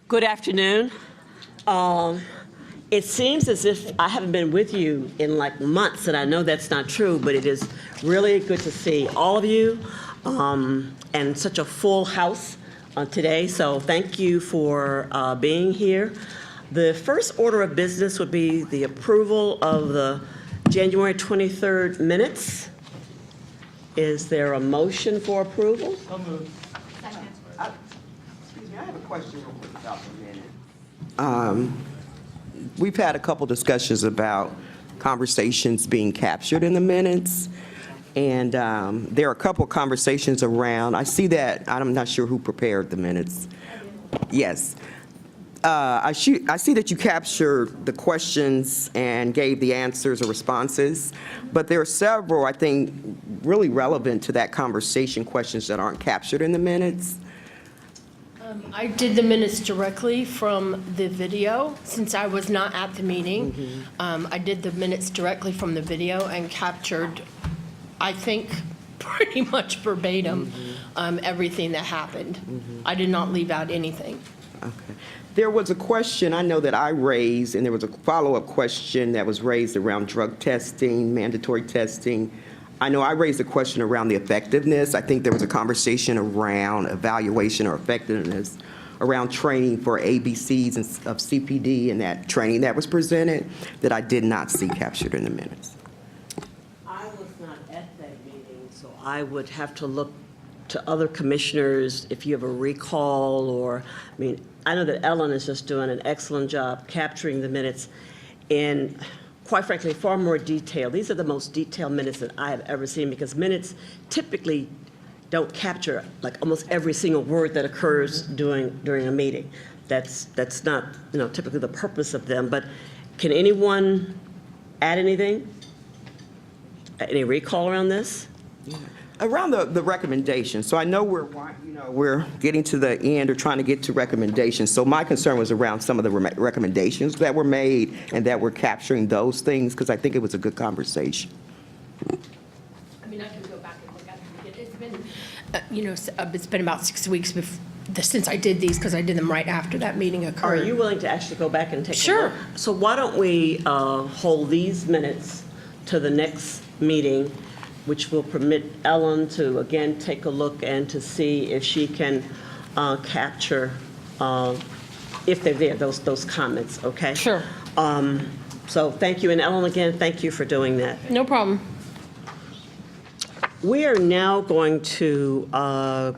Good afternoon. It seems as if I haven't been with you in like months, and I know that's not true, but it is really good to see all of you and such a full house today. So thank you for being here. The first order of business would be the approval of the January 23rd minutes. Is there a motion for approval? So moved. Excuse me, I have a question real quick about the minutes. We've had a couple discussions about conversations being captured in the minutes. And there are a couple conversations around, I see that, I'm not sure who prepared the minutes. Yes. I see that you captured the questions and gave the answers or responses, but there are several, I think, really relevant to that conversation questions that aren't captured in the minutes. I did the minutes directly from the video, since I was not at the meeting. I did the minutes directly from the video and captured, I think, pretty much verbatim, everything that happened. I did not leave out anything. Okay. There was a question I know that I raised, and there was a follow-up question that was raised around drug testing, mandatory testing. I know I raised a question around the effectiveness. I think there was a conversation around evaluation or effectiveness around training for ABCs of CPD and that training that was presented that I did not see captured in the minutes. I was not at that meeting, so I would have to look to other commissioners if you have a recall or, I mean, I know that Ellen is just doing an excellent job capturing the minutes in, quite frankly, far more detail. These are the most detailed minutes that I have ever seen because minutes typically don't capture like almost every single word that occurs during a meeting. That's not, typically the purpose of them. But can anyone add anything? Any recall around this? Around the recommendations, so I know we're getting to the end or trying to get to recommendations. So my concern was around some of the recommendations that were made and that we're capturing those things because I think it was a good conversation. I mean, I can go back and look at it. It's been, it's been about 6 weeks since I did these because I did them right after that meeting Are occurred. you willing to actually go back and take a Sure. look? So why don't we hold these minutes to the next meeting, which will permit Ellen to, again, take a look and to see if she can capture, if they're there, those comments, okay? Sure. So thank you, and Ellen, again, thank you for doing that. No problem. We are now going to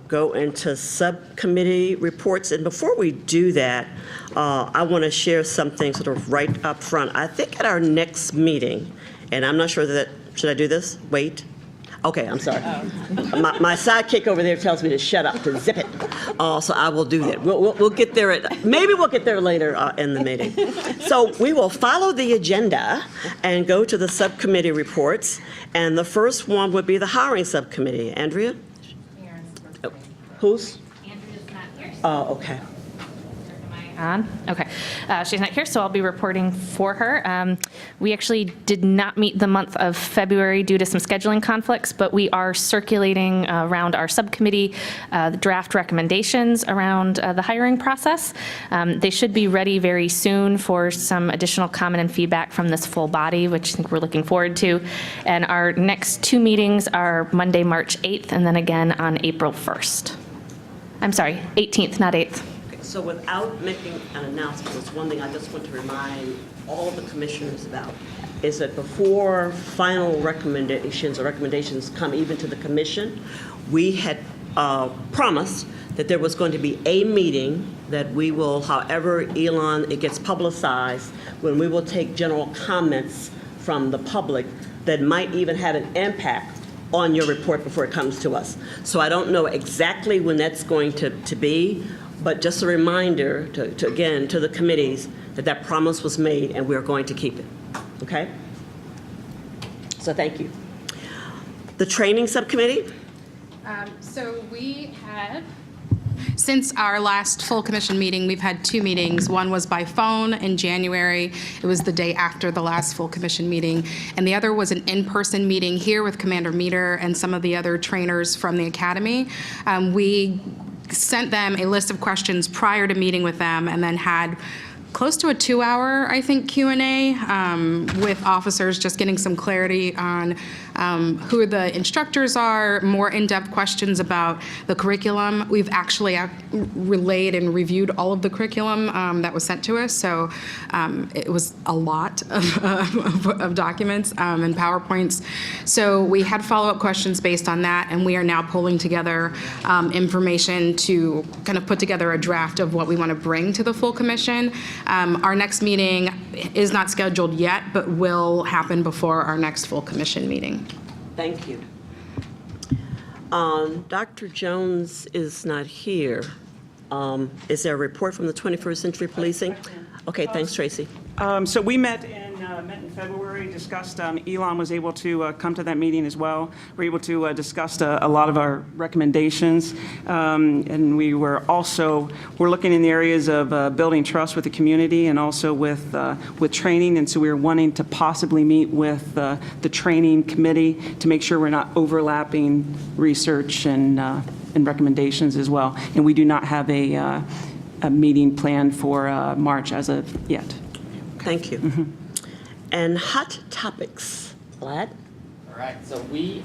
go into subcommittee reports, and before we do that, I want to share something sort of right up front. I think at our next meeting, and I'm not sure that, should I do this? Wait. Okay, I'm sorry. My sidekick over there tells me to shut up, to zip it. So I will do that. We'll get there. Maybe we'll get there later in the meeting. So we will follow the agenda and go to the subcommittee reports. And the first one would be the hiring subcommittee. Andrea? Who's? Andrea's not here. Oh, okay. On. Okay. She's not here, so I'll be reporting for her. We actually did not meet the month of February due to some scheduling conflicts, but we are circulating around our subcommittee the draft recommendations around the hiring process. They should be ready very soon for some additional comment and feedback from this full body, which I think we're looking forward to. And our next two meetings are Monday, March 8th, and then again on April 1st. I'm sorry, 18th, not 8th. So without making an announcement, there's one thing I just want to remind all of the commissioners about, is that before final recommendations come even to the commission, we had promised that there was going to be a meeting that we will, however Elon, it gets publicized, when we will take general comments from the public that might even have an impact on your report before it comes to us. So I don't know exactly when that's going to be, but just a reminder again, to the committees that promise was made and we're going to keep it, okay? So thank you. The training subcommittee? So we had, since our last full commission meeting, we've had two meetings. One was by phone in January. It was the day after the last full commission meeting. And the other was an in-person meeting here with Commander Meter and some of the other trainers from the academy. We sent them a list of questions prior to meeting with them, and then had close to a 2-hour, I think, Q&A with officers, just getting some clarity on who the instructors are, more in-depth questions about the curriculum. We've actually relayed and reviewed all of the curriculum that was sent to us, so it was a lot of documents and PowerPoints. So we had follow-up questions based on that, and we are now pulling together information to kind of put together a draft of what we want to bring to the full commission. Our next meeting is not scheduled yet, but will happen before our next full commission meeting. Thank you. Dr. Jones is not here. Is there a report from the 21st Century Policing? Okay, thanks, Tracy. So we met in February, discussed, Elon was able to come to that meeting as well. We were able to discuss a lot of our recommendations. And we're looking in the areas of building trust with the community and also with training. And so we were wanting to possibly meet with the training committee to make sure we're not overlapping research and recommendations as well. And we do not have a meeting planned for March as of yet. Thank you. And hot topics, Vlad? All right, so we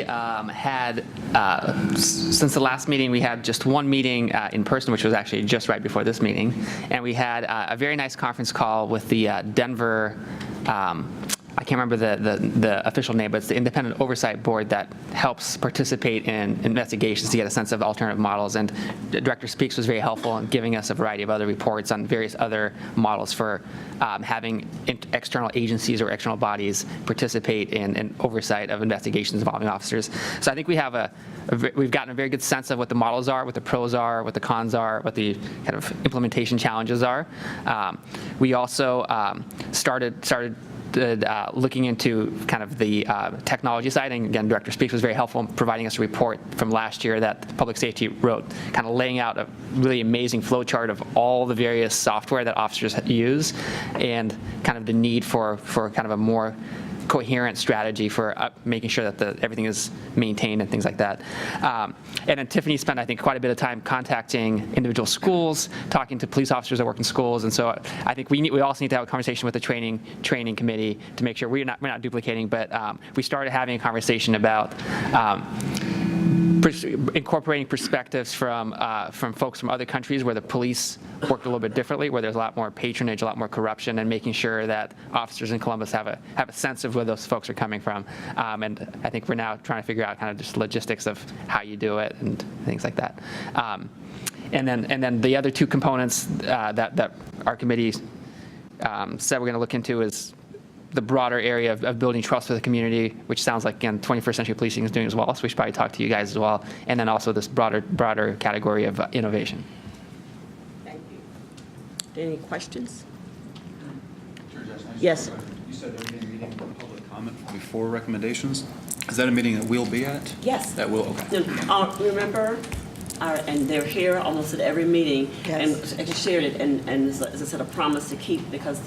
had, since the last meeting, we had just one meeting in person, which was actually just right before this meeting. And we had a very nice conference call with the Denver, I can't remember the official name, but it's the Independent Oversight Board that helps participate in investigations to get a sense of alternative models. And Director Speaks was very helpful in giving us a variety of other reports on various other models for having external agencies or external bodies participate in oversight of investigations involving officers. So I think we have we've gotten a very good sense of what the models are, what the pros are, what the cons are, what the kind of implementation challenges are. We also started looking into kind of the technology side, and again, Director Speaks was very helpful in providing us a report from last year that Public Safety wrote, kind of laying out a really amazing flow chart of all the various software that officers use, and kind of the need for kind of a more coherent strategy for making sure that everything is maintained and things like that. And then Tiffany spent, I think, quite a bit of time contacting individual schools, talking to police officers that work in schools, and so I think we also need to have a conversation with the training committee to make sure we're not duplicating, but we started having a conversation about incorporating perspectives from folks from other countries where the police work a little bit differently, where there's a lot more patronage, a lot more corruption, and making sure that officers in Columbus have a sense of where those folks are coming from. And I think we're now trying to figure out kind of just logistics of how you do it and things like that. And then the other two components that our committee said we're going to look into is the broader area of building trust with the community, which sounds like, again, 21st Century Policing is doing as well, so we should probably talk to you guys as well, and then also this broader category of innovation. Thank you. Any questions? Yes. Yes. You said there would be a meeting for public comment before recommendations. Is that a meeting that we'll be at? Yes. That will, okay. Remember, and they're here almost at every meeting, and I just shared it, and as I said, a promise to keep, because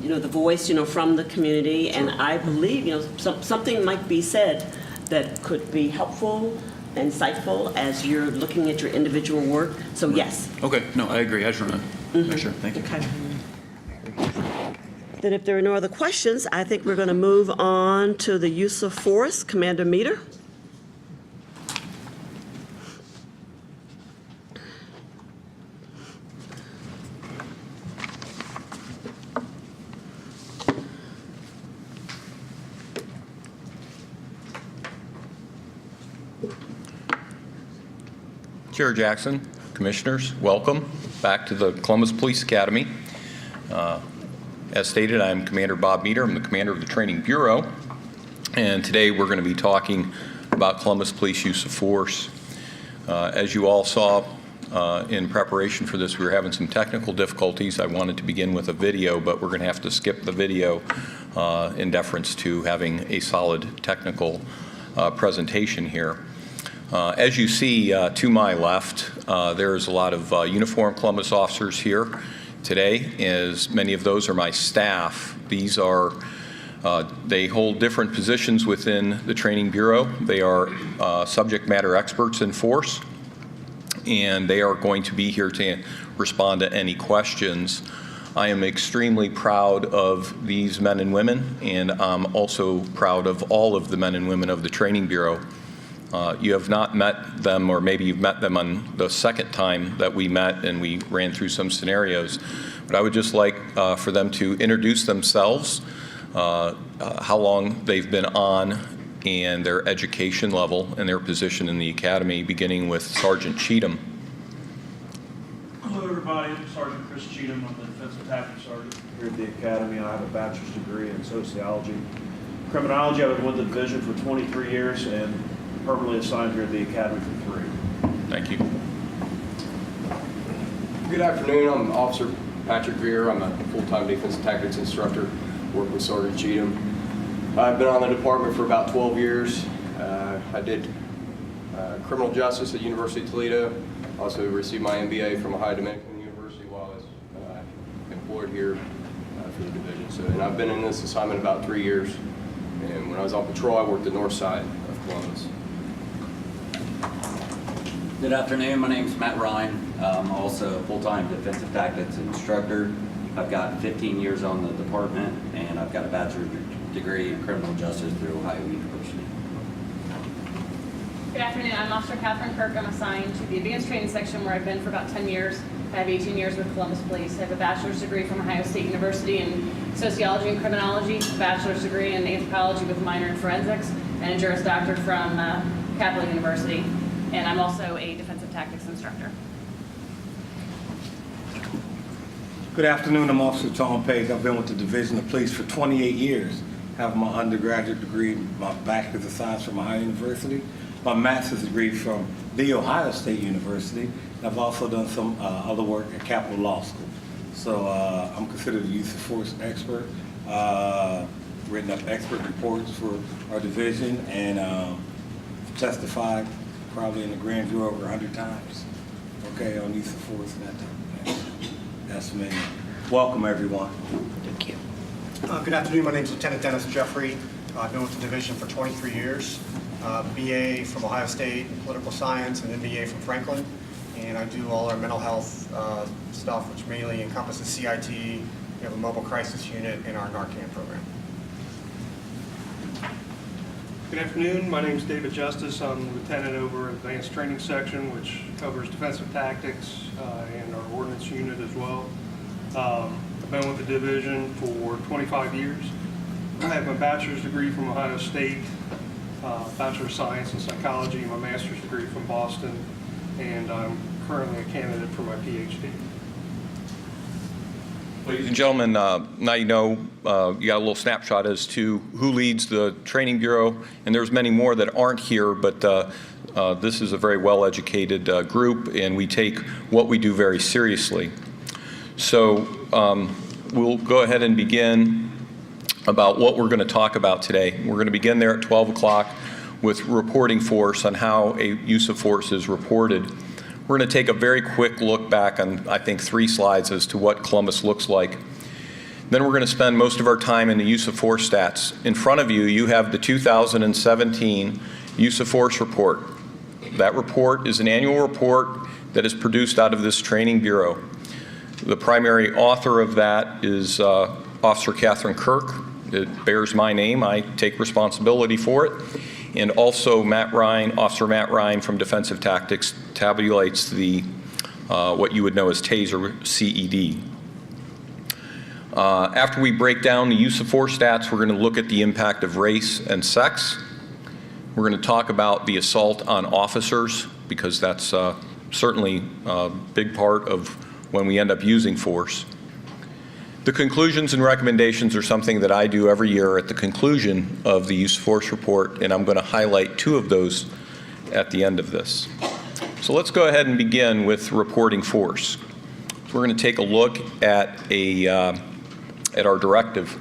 the voice, from the community, and I believe, something might be said that could be helpful, insightful as you're looking at your individual work. So yes. Okay, no, I agree. I just want to make sure. Thank you. Okay. Then if there are no other questions, I think we're going to move on to the use of force. Commander Meter. Chair Jackson, Commissioners, welcome back to the Columbus Police Academy. As stated, I'm Commander Bob Meter. I'm the commander of the Training Bureau. And today we're going to be talking about Columbus Police use of force. As you all saw in preparation for this, we were having some technical difficulties. I wanted to begin with a video, but we're going to have to skip the video in deference to having a solid technical presentation here. As you see to my left, there's a lot of uniformed Columbus officers here today, as many of those are my staff. These are They hold different positions within the Training Bureau. They are subject matter experts in force, and they are going to be here to respond to any questions. I am extremely proud of these men and women, and I'm also proud of all of the men and women of the Training Bureau. You have not met them, or maybe you've met them on the second time that we met and we ran through some scenarios. But I would just like for them to introduce themselves, how long they've been on, and their education level and their position in the Academy, beginning with Sergeant Cheatham. Hello, everybody. I'm Sergeant Chris Cheatham. I'm the Defensive Tactics Sergeant here at the Academy. I have a bachelor's degree in sociology. Criminology, I was with the division for 23 years and permanently assigned here at the Academy for 3. Thank you. Good afternoon. I'm Officer Patrick Veer. I'm a full-time defensive tactics instructor. Work with Sergeant Cheatham. I've been on the department for about 12 years. I did criminal justice at University of Toledo. Also received my MBA from Ohio Dominican University while I was employed here for the division. So, and I've been in this assignment about 3 years. And when I was on patrol, I worked the north side of Columbus. Good afternoon. My name is Matt Ryan. I'm also a full-time defensive tactics instructor. I've got 15 years on the department, and I've got a bachelor's degree in criminal justice through Ohio University. Good afternoon. I'm Officer Catherine Kirk. I'm assigned to the advanced training section where I've been for about 10 years. I have 18 years with Columbus Police. I have a bachelor's degree from Ohio State University in sociology and criminology, a bachelor's degree in anthropology with a minor in forensics, and a Juris Doctor from Capital University. And I'm also a defensive tactics instructor. Good afternoon. I'm Officer Tom Page. I've been with the Division of Police for 28 years. I have my undergraduate degree, my bachelor's of science from Ohio University, my master's degree from The Ohio State University. I've also done some other work at Capital Law School. So I'm considered a use of force expert, written up expert reports for our division, and testified probably in the grand jury over 100 times, okay, on use of force and that type of thing. That's me. Welcome, everyone. Thank you. Good afternoon. My name is Lieutenant Dennis Jeffrey. I've been with the division for 23 years. BA from Ohio State in political science and MBA from Franklin. And I do all our mental health stuff, which mainly encompasses CIT. We have a mobile crisis unit in our Narcan program. Good afternoon. My name is David Justice. I'm lieutenant over Advanced Training Section, which covers defensive tactics and our ordnance unit as well. I've been with the division for 25 years. I have my bachelor's degree from Ohio State, Bachelor of Science in Psychology, my master's degree from Boston, and I'm currently a candidate for my PhD. Ladies and gentlemen, now you know, you got a little snapshot as to who leads the Training Bureau, and there's many more that aren't here, but this is a very well-educated group, and we take what we do very seriously. So we'll go ahead and begin about what we're going to talk about today. We're going to begin there at 12 o'clock with reporting force on how a use of force is reported. We're going to take a very quick look back on, I think, 3 slides as to what Columbus looks like. Then we're going to spend most of our time in the use of force stats. In front of you, you have the 2017 use of force report. That report is an annual report that is produced out of this Training Bureau. The primary author of that is Officer Catherine Kirk. It bears my name. I take responsibility for it. And also Matt Ryan, Officer Matt Ryan from Defensive Tactics tabulates the what you would know as TASER CED. After we break down the use of force stats, we're going to look at the impact of race and sex. We're going to talk about the assault on officers, because that's certainly a big part of when we end up using force. The conclusions and recommendations are something that I do every year at the conclusion of the use of force report, and I'm going to highlight 2 of those at the end of this. So let's go ahead and begin with reporting force. So we're going to take a look at our directive.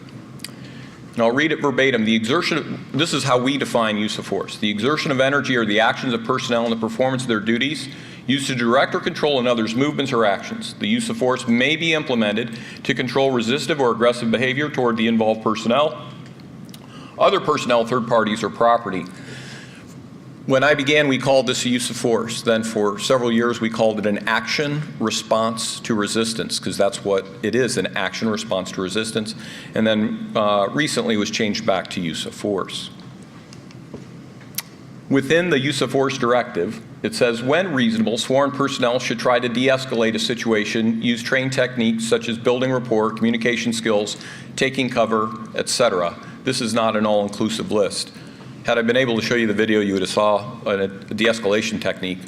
And I'll read it verbatim. This is how we define use of force. The exertion of energy or the actions of personnel in the performance of their duties used to direct or control another's movements or actions. The use of force may be implemented to control resistive or aggressive behavior toward the involved personnel, Other personnel, third parties, or property. When I began, we called this a use of force. Then for several years, we called it an action response to resistance, because that's what it is, an action response to resistance. And then recently it was changed back to use of force. Within the use of force directive, it says when reasonable, sworn personnel should try to de-escalate a situation, use trained techniques such as building rapport, communication skills, taking cover, etc. This is not an all-inclusive list. Had I been able to show you the video, you would have saw a de-escalation technique.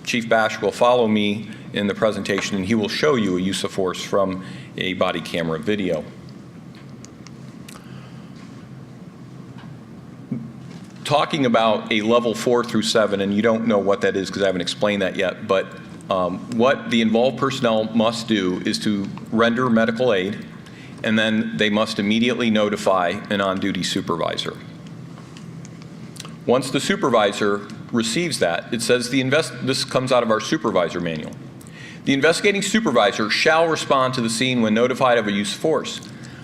Chief Bash will follow me in the presentation, and he will show you a use of force from a body camera video. Talking about a level 4 through 7, and you don't know what that is because I haven't explained that yet, but what the involved personnel must do is to render medical aid, and then they must immediately notify an on-duty supervisor. Once the supervisor receives that, it says this comes out of our supervisor manual. The investigating supervisor shall respond to the scene when notified of a use of force.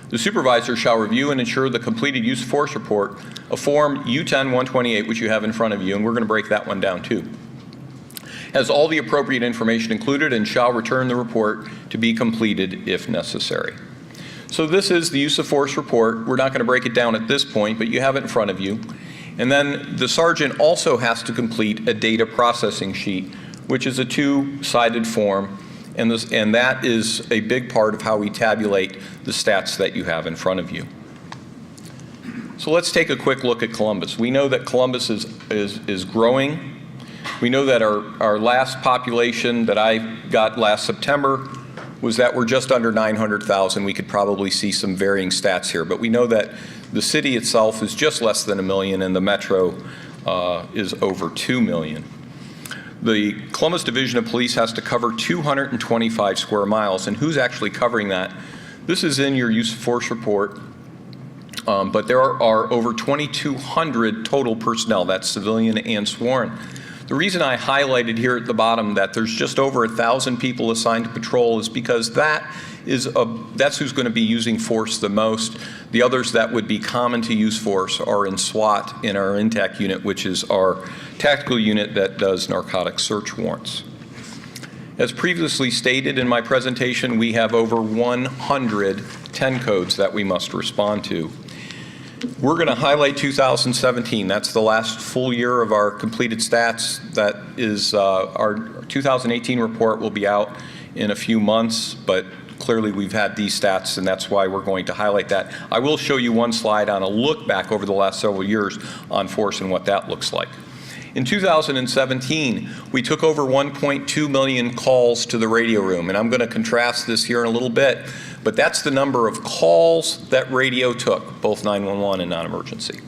The supervisor shall review and ensure the completed use of force report, a form U-10-128, which you have in front of you, and we're going to break that one down too, has all the appropriate information included and shall return the report to be completed if necessary. So this is the use of force report. We're not going to break it down at this point, but you have it in front of you. And then the sergeant also has to complete a data processing sheet, which is a two-sided form, and that is a big part of how we tabulate the stats that you have in front of you. So let's take a quick look at Columbus. We know that Columbus is growing. We know that our last population that I got last September was that we're just under 900,000. We could probably see some varying stats here, but we know that the city itself is just less than 1 million, and the metro is over 2 million. The Columbus Division of Police has to cover 225 square miles, and who's actually covering that? This is in your use of force report, but there are over 2,200 total personnel, that's civilian and sworn. The reason I highlighted here at the bottom that there's just over 1,000 people assigned to patrol is because that's who's going to be using force the most. The others that would be common to use force are in SWAT in our INTAC unit, which is our tactical unit that does narcotic search warrants. As previously stated in my presentation, we have over 100 10 codes that we must respond to. We're going to highlight 2017. That's the last full year of our completed stats. That is our 2018 report will be out in a few months, but clearly we've had these stats, and that's why we're going to highlight that. I will show you one slide on a look back over the last several years on force and what that looks like. In 2017, we took over 1.2 million calls to the radio room, and I'm going to contrast this here in a little bit, but that's the number of calls that radio took, both 911 and non-emergency.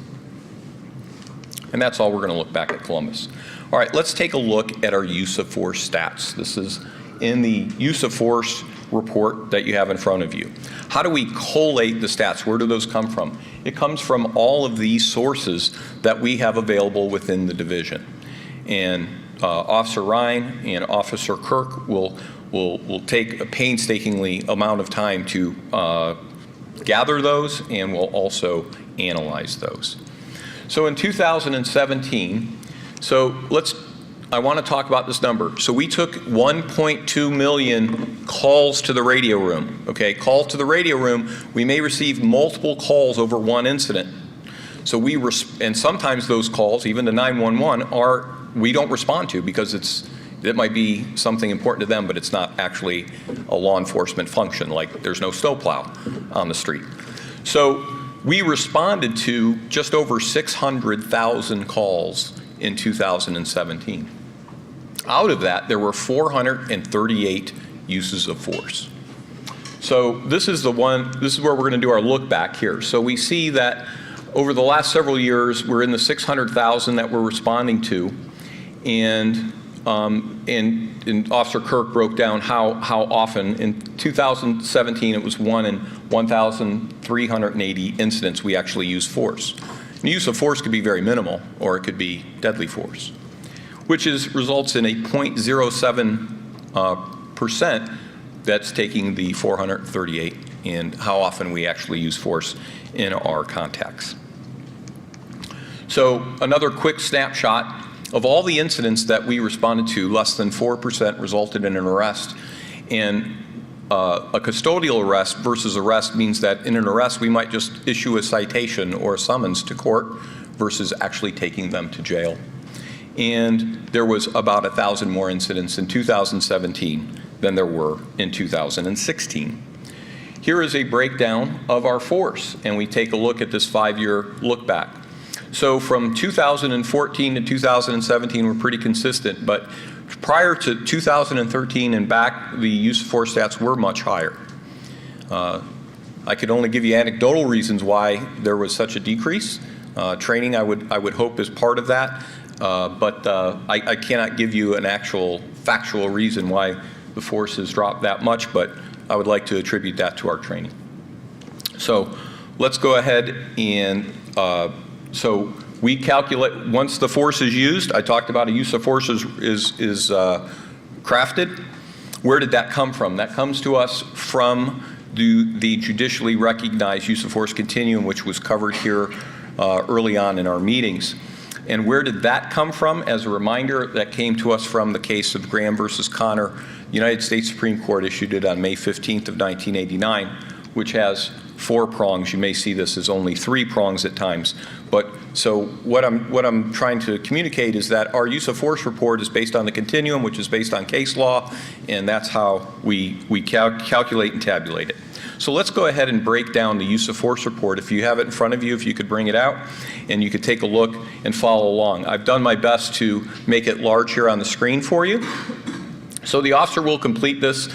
And that's all we're going to look back at Columbus. All right, let's take a look at our use of force stats. This is in the use of force report that you have in front of you. How do we collate the stats? Where do those come from? It comes from all of these sources that we have available within the division. And Officer Ryan and Officer Kirk will take a painstakingly amount of time to gather those, and will also analyze those. So in 2017, I want to talk about this number. So we took 1.2 million calls to the radio room. Okay, calls to the radio room. We may receive multiple calls over one incident. So and sometimes those calls, even to 911, we don't respond to because it might be something important to them, but it's not actually a law enforcement function, like there's no snowplow on the street. So we responded to just over 600,000 calls in 2017. Out of that, there were 438 uses of force. So this is where we're going to do our look back here. So we see that over the last several years, we're in the 600,000 that we're responding to, and Officer Kirk broke down how often. In 2017, it was 1 in 1,380 incidents we actually use force. The use of force could be very minimal, or it could be deadly force, which results in a 0.07% that's taking the 438 and how often we actually use force in our contacts. So another quick snapshot of all the incidents that we responded to, less than 4% resulted in an arrest. And a custodial arrest versus arrest means that in an arrest we might just issue a citation or a summons to court versus actually taking them to jail. And there was about 1,000 more incidents in 2017 than there were in 2016. Here is a breakdown of our force, and we take a look at this 5-year look back. So from 2014 to 2017, we're pretty consistent, but prior to 2013 and back, the use of force stats were much higher. I could only give you anecdotal reasons why there was such a decrease. Training, I would hope, is part of that, but I cannot give you an actual factual reason why the force has dropped that much, but I would like to attribute that to our training. So let's go ahead and so we calculate, once the force is used, I talked about a use of force is crafted. Where did that come from? That comes to us from the judicially recognized use of force continuum, which was covered here early on in our meetings. And where did that come from? As a reminder, that came to us from the case of Graham versus Connor. The United States Supreme Court issued it on May 15th of 1989, which has 4 prongs. You may see this as only 3 prongs at times. But so what I'm trying to communicate is that our use of force report is based on the continuum, which is based on case law, and that's how we calculate and tabulate it. So let's go ahead and break down the use of force report. If you have it in front of you, if you could bring it out, and you could take a look and follow along. I've done my best to make it large here on the screen for you. So the officer will complete this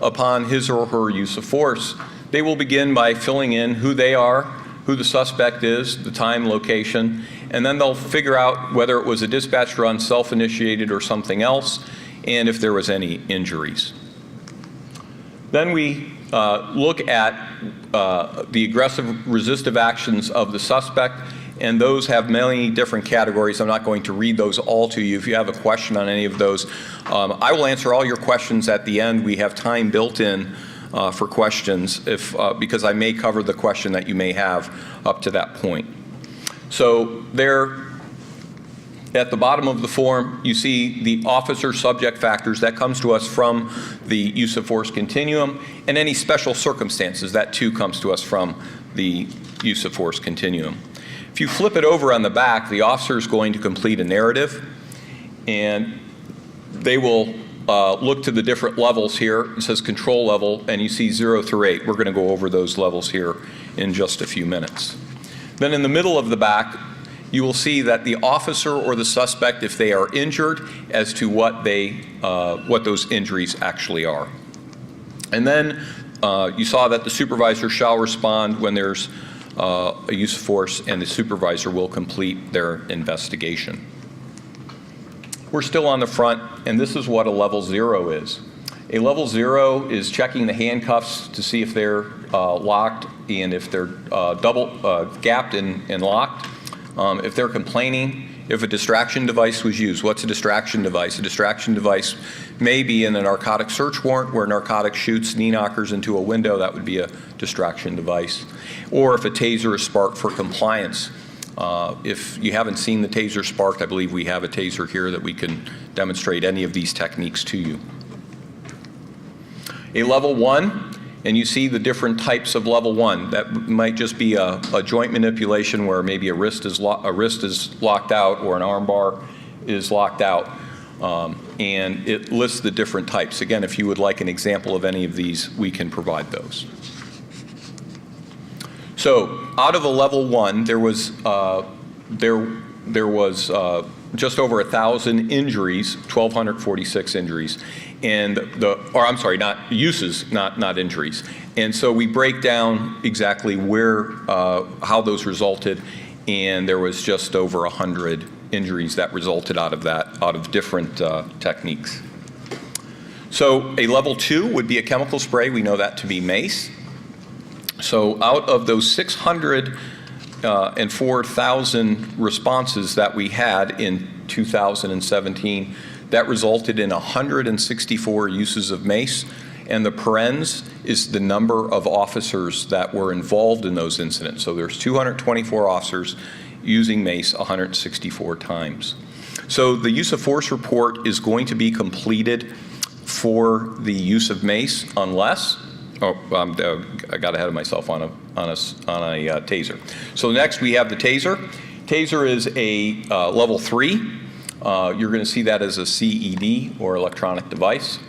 upon his or her use of force. They will begin by filling in who they are, who the suspect is, the time, location, and then they'll figure out whether it was a dispatch run, self-initiated, or something else, and if there was any injuries. Then we look at the aggressive resistive actions of the suspect, and those have many different categories. I'm not going to read those all to you. If you have a question on any of those, I will answer all your questions at the end. We have time built in for questions because I may cover the question that you may have up to that point. So there, at the bottom of the form, you see the officer subject factors. That comes to us from the use of force continuum, and any special circumstances, that too comes to us from the use of force continuum. If you flip it over on the back, the officer is going to complete a narrative, and they will look to the different levels here. It says control level, and you see 0 through 8. We're going to go over those levels here in just a few minutes. Then in the middle of the back, you will see that the officer or the suspect, if they are injured, as to what those injuries actually are. And then you saw that the supervisor shall respond when there's a use of force, and the supervisor will complete their investigation. We're still on the front, and this is what a level 0 is. A level 0 is checking the handcuffs to see if they're locked and if they're gapped and locked. If they're complaining, if a distraction device was used. What's a distraction device? A distraction device may be in a narcotic search warrant where narcotics shoots knee knockers into a window. That would be a distraction device. Or if a taser is sparked for compliance. If you haven't seen the taser sparked, I believe we have a taser here that we can demonstrate any of these techniques to you. A level 1, and you see the different types of level 1. That might just be a joint manipulation where maybe a wrist is locked out or an arm bar is locked out, and it lists the different types. Again, if you would like an example of any of these, we can provide those. So out of a level 1, there was just over 1,000 injuries, 1,246 injuries, and not uses, not injuries. And so we break down exactly where, how those resulted, and there was just over 100 injuries that resulted out of that, out of different techniques. So a level 2 would be a chemical spray. We know that to be mace. So out of those 604,000 responses that we had in 2017, that resulted in 164 uses of mace, and the parens is the number of officers that were involved in those incidents. So there's 224 officers using mace 164 times. So the use of force report is going to be completed for the use of mace unless, I got ahead of myself on a taser. So next we have the taser. Taser is a level 3. You're going to see that as a CED or electronic device.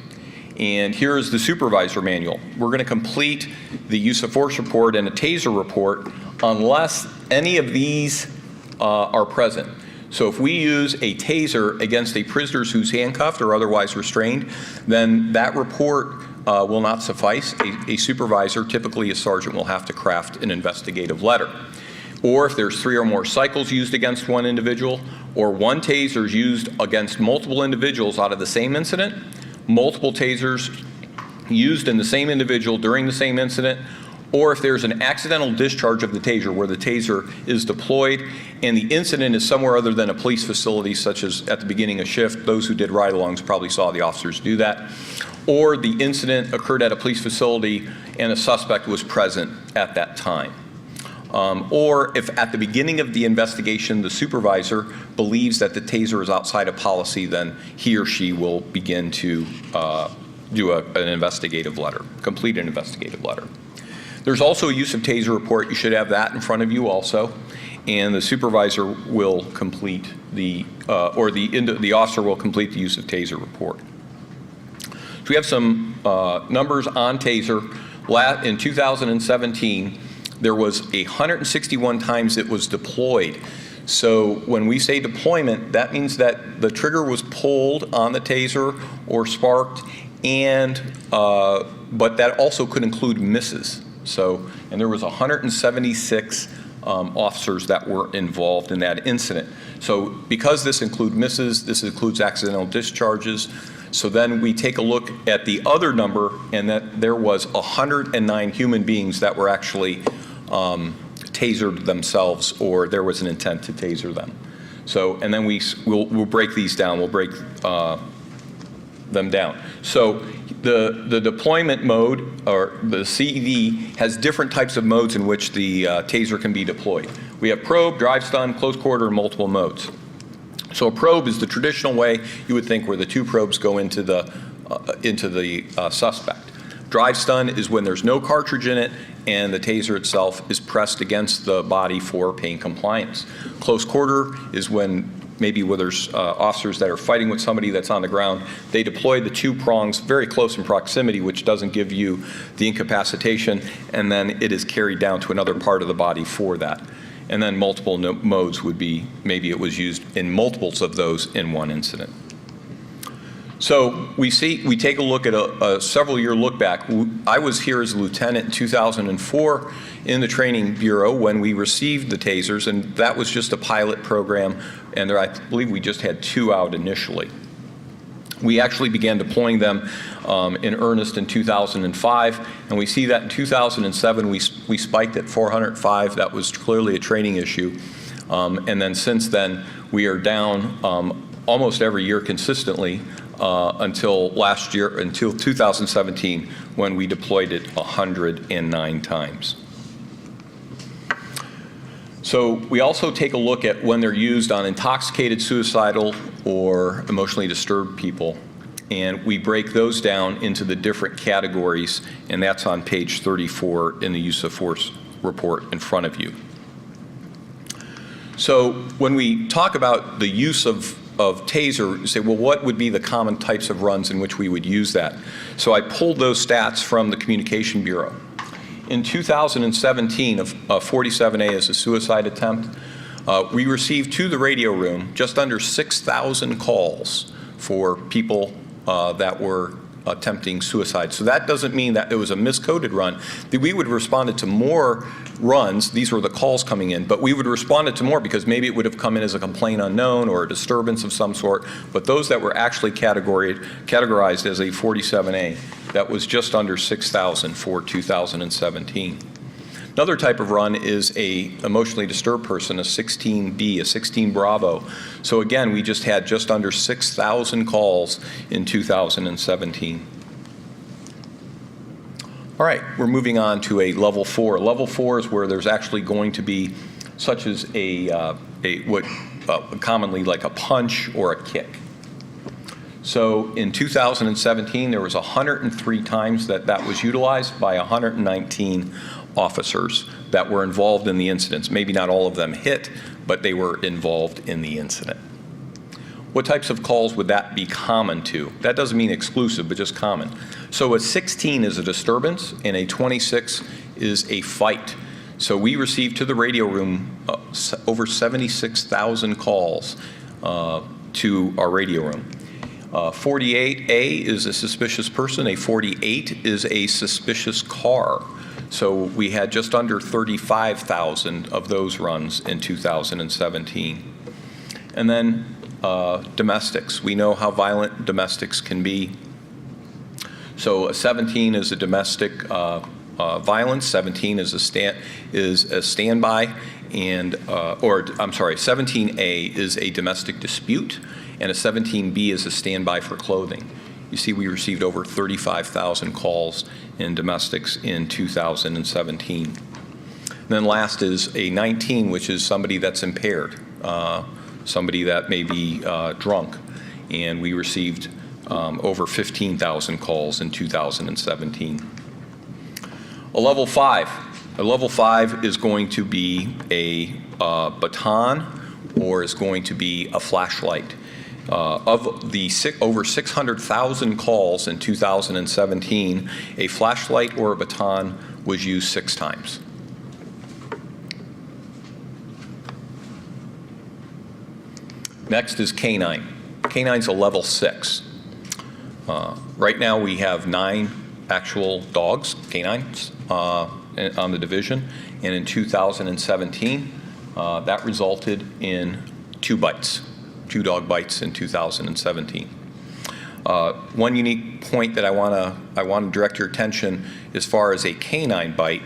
And here is the supervisor manual. We're going to complete the use of force report and a taser report unless any of these are present. So if we use a taser against a prisoner who's handcuffed or otherwise restrained, then that report will not suffice. A supervisor, typically a sergeant, will have to craft an investigative letter. Or if there's 3 or more cycles used against one individual, or one taser is used against multiple individuals out of the same incident, multiple tasers used in the same individual during the same incident, or if there's an accidental discharge of the taser where the taser is deployed and the incident is somewhere other than a police facility, such as at the beginning of shift. Those who did ride-alongs probably saw the officers do that. Or the incident occurred at a police facility and a suspect was present at that time. Or if at the beginning of the investigation the supervisor believes that the taser is outside of policy, then he or she will begin to do an investigative letter, complete an investigative letter. There's also a use of taser report. You should have that in front of you also. And the supervisor will complete the officer will complete the use of taser report. So we have some numbers on taser. In 2017, there was 161 times it was deployed. So when we say deployment, that means that the trigger was pulled on the taser or sparked, and but that also could include misses. So, and there was 176 officers that were involved in that incident. So because this includes misses, this includes accidental discharges. So then we take a look at the other number, and that there was 109 human beings that were actually tasered themselves, or there was an intent to taser them. So, and then we'll break these down. We'll break them down. So the deployment mode, or the CED, has different types of modes in which the taser can be deployed. We have probe, drive stun, close quarter, and multiple modes. So a probe is the traditional way you would think, where the 2 probes go into the suspect. Drive stun is when there's no cartridge in it and the taser itself is pressed against the body for pain compliance. Close quarter is when maybe where there's officers that are fighting with somebody that's on the ground. They deploy the 2 prongs very close in proximity, which doesn't give you the incapacitation, and then it is carried down to another part of the body for that. And then multiple modes would be, maybe it was used in multiples of those in one incident. So we take a look at a several-year look back. I was here as a lieutenant in 2004 in the training bureau when we received the tasers, and that was just a pilot program, and I believe we just had 2 out initially. We actually began deploying them in earnest in 2005, and we see that in 2007 we spiked at 405. That was clearly a training issue, and then since then we are down almost every year consistently until last year, until 2017, when we deployed it 109 times. So we also take a look at when they're used on intoxicated, suicidal, or emotionally disturbed people, and we break those down into the different categories, and that's on page 34 in the use of force report in front of you. So when we talk about the use of taser, you say, well, what would be the common types of runs in which we would use that? So I pulled those stats from the Communication Bureau. In 2017, of 47A as a suicide attempt, we received to the radio room just under 6,000 calls for people that were attempting suicide. So that doesn't mean that it was a miscoded run. We would have responded to more runs. These were the calls coming in, but we would have responded to more because maybe it would have come in as a complaint unknown or a disturbance of some sort. But those that were actually categorized as a 47A, that was just under 6,000 for 2017. Another type of run is a emotionally disturbed person, a 16B, a 16 Bravo. So again, we just had just under 6,000 calls in 2017. All right, we're moving on to a level 4. Level 4 is where there's actually going to be, such as a commonly like a punch or a kick. So in 2017, there was 103 times that was utilized by 119 officers that were involved in the incidents. Maybe not all of them hit, but they were involved in the incident. What types of calls would that be common to? That doesn't mean exclusive, but just common. So a 16 is a disturbance, and a 26 is a fight. So we received to the radio room over 76,000 calls to our radio room. 48A is a suspicious person. A 48 is a suspicious car. So we had just under 35,000 of those runs in 2017. And then domestics. We know how violent domestics can be. So a 17 is a domestic violence. 17 is a standby, and I'm sorry, 17A is a domestic dispute, and a 17B is a standby for clothing. You see, we received over 35,000 calls in domestics in 2017. And then last is a 19, which is somebody that's impaired, somebody that may be drunk, and we received over 15,000 calls in 2017. A level 5. A level 5 is going to be a baton or is going to be a flashlight. Of the over 600,000 calls in 2017, a flashlight or a baton was used 6 times. Next is canine. Canine's a level 6. Right now we have 9 actual dogs, canines, on the division, and in 2017, that resulted in 2 bites. 2 dog bites in 2017. One unique point that I want to direct your attention as far as a canine bite.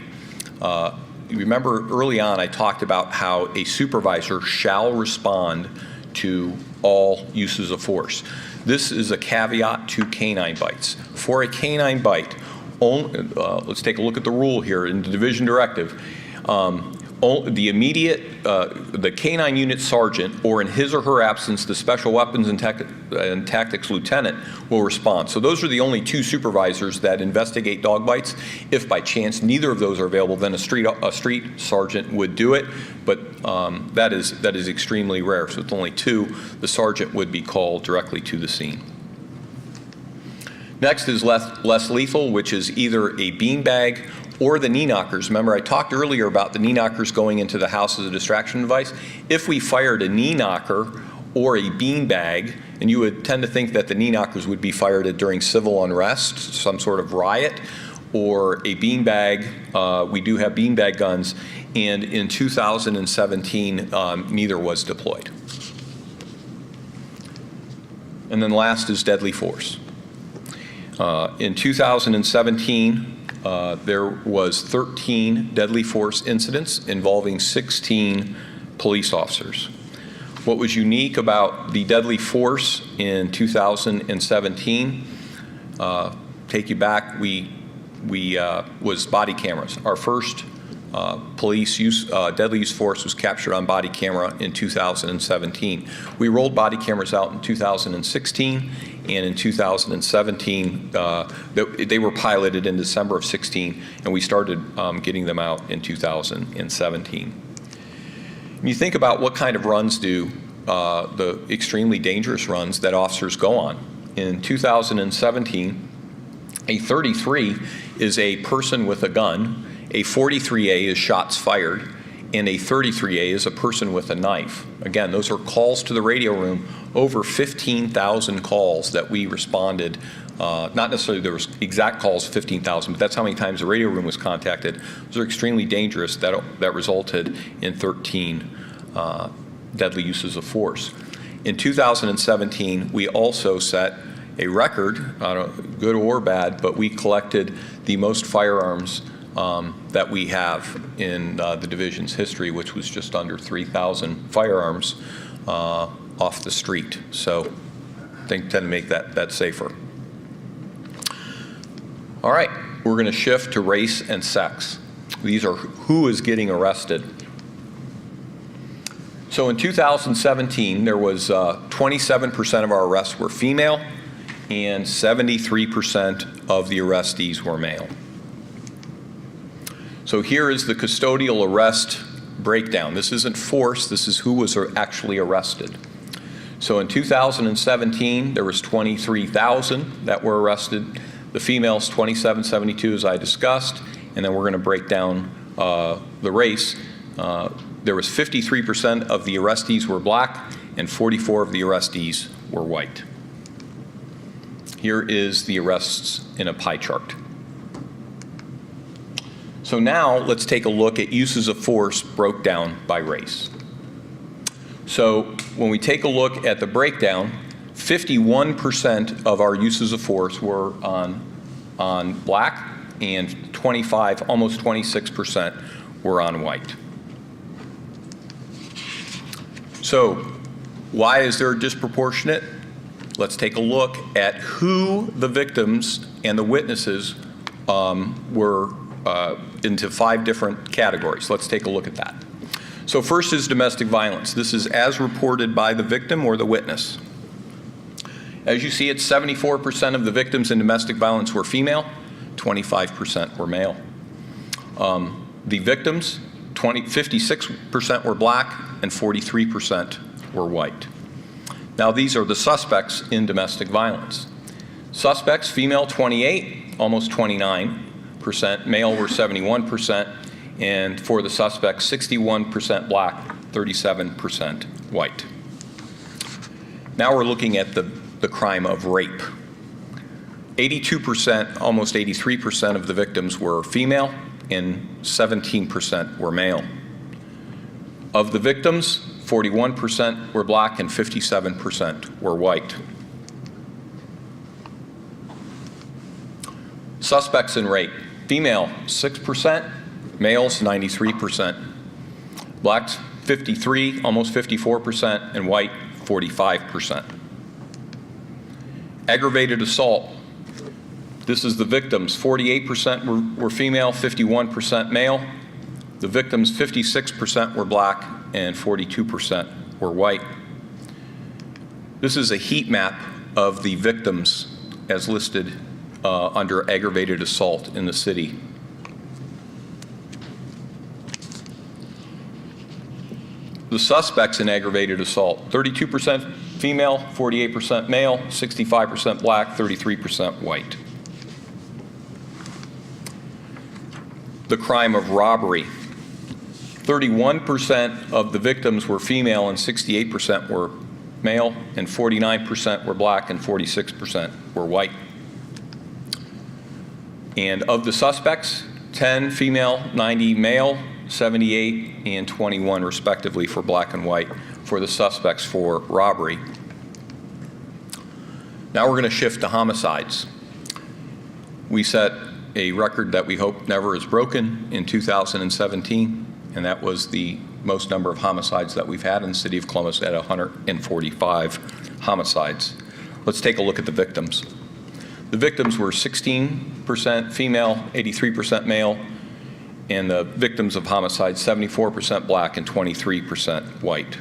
You remember early on I talked about how a supervisor shall respond to all uses of force. This is a caveat to canine bites. For a canine bite, let's take a look at the rule here in the division directive. The immediate, the canine unit sergeant, or in his or her absence, the special weapons and tactics lieutenant will respond. So those are the only 2 supervisors that investigate dog bites. If by chance neither of those are available, then a street sergeant would do it, but that is extremely rare. So it's only 2. The sergeant would be called directly to the scene. Next is less lethal, which is either a beanbag or the knee knockers. Remember, I talked earlier about the knee knockers going into the house as a distraction device. If we fired a knee knocker or a beanbag, and you would tend to think that the knee knockers would be fired during civil unrest, some sort of riot, or a beanbag, we do have beanbag guns, and in 2017, neither was deployed. And then last is deadly force. In 2017, there was 13 deadly force incidents involving 16 police officers. What was unique about the deadly force in 2017, take you back, was body cameras. Our first police use, deadly use force was captured on body camera in 2017. We rolled body cameras out in 2016, and in 2017, they were piloted in December of 16, and we started getting them out in 2017. When you think about what kind of runs do the extremely dangerous runs that officers go on, in 2017, a 33 is a person with a gun, a 43A is shots fired, and a 33A is a person with a knife. Again, those are calls to the radio room, over 15,000 calls that we responded. Not necessarily there was exact calls, 15,000, but that's how many times the radio room was contacted. Those are extremely dangerous. That resulted in 13 deadly uses of force. In 2017, we also set a record, good or bad, but we collected the most firearms that we have in the division's history, which was just under 3,000 firearms off the street. So I think tend to make that safer. All right, we're going to shift to race and sex. These are who is getting arrested. So in 2017, there was 27% of our arrests were female, and 73% of the arrestees were male. So here is the custodial arrest breakdown. This isn't force, this is who was actually arrested. So in 2017, there was 23,000 that were arrested. The females, 2,772, as I discussed, and then we're going to break down the race. There was 53% of the arrestees were black, and 44% of the arrestees were white. Here is the arrests in a pie chart. So now let's take a look at uses of force broke down by race. So when we take a look at the breakdown, 51% of our uses of force were on black, and 25, almost 26% were on white. So why is there disproportionate? Let's take a look at who the victims and the witnesses were into 5 different categories. Let's take a look at that. So first is domestic violence. This is as reported by the victim or the witness. As you see, it's 74% of the victims in domestic violence were female, 25% were male. The victims, 56% were black, and 43% were white. Now these are the suspects in domestic violence. Suspects, female 28, almost 29%, male were 71%, and for the suspects, 61% black, 37% white. Now we're looking at the crime of rape. 82%, almost 83% of the victims were female, and 17% were male. Of the victims, 41% were black and 57% were white. Suspects in rape. Female, 6%, males, 93%. Blacks, 53, almost 54%, and white, 45%. Aggravated assault. This is the victims. 48% were female, 51% male. The victims, 56% were black and 42% were white. This is a heat map of the victims as listed under aggravated assault in the city. The suspects in aggravated assault, 32% female, 48% male, 65% black, 33% white. The crime of robbery. 31% of the victims were female and 68% were male, and 49% were black and 46% were white. And of the suspects, 10 female, 90 male, 78 and 21 respectively for black and white for the suspects for robbery. Now we're going to shift to homicides. We set a record that we hope never is broken in 2017, and that was the most number of homicides that we've had in the city of Columbus at 145 homicides. Let's take a look at the victims. The victims were 16% female, 83% male, and the victims of homicide, 74% black and 23% white.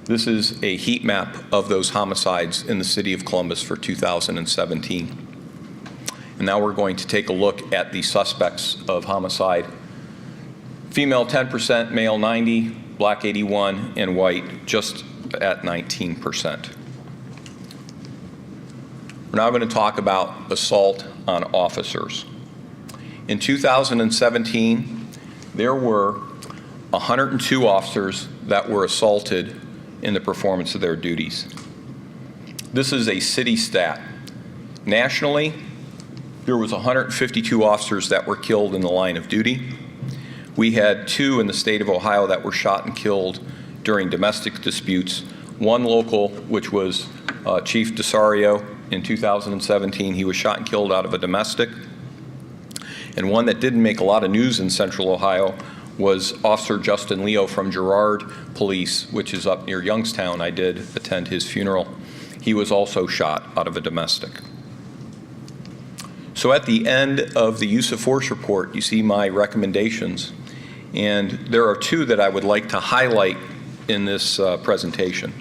This is a heat map of those homicides in the city of Columbus for 2017. And now we're going to take a look at the suspects of homicide. Female 10%, male 90, black 81, and white just at 19%. We're now going to talk about assault on officers. In 2017, there were 102 officers that were assaulted in the performance of their duties. This is a city stat. Nationally, there was 152 officers that were killed in the line of duty. We had 2 in the state of Ohio that were shot and killed during domestic disputes. One local, which was Chief DeSario in 2017, he was shot and killed out of a domestic. And one that didn't make a lot of news in central Ohio was Officer Justin Leo from Girard Police, which is up near Youngstown. I did attend his funeral. He was also shot out of a domestic. So at the end of the use of force report, you see my recommendations. And there are two that I would like to highlight in this presentation.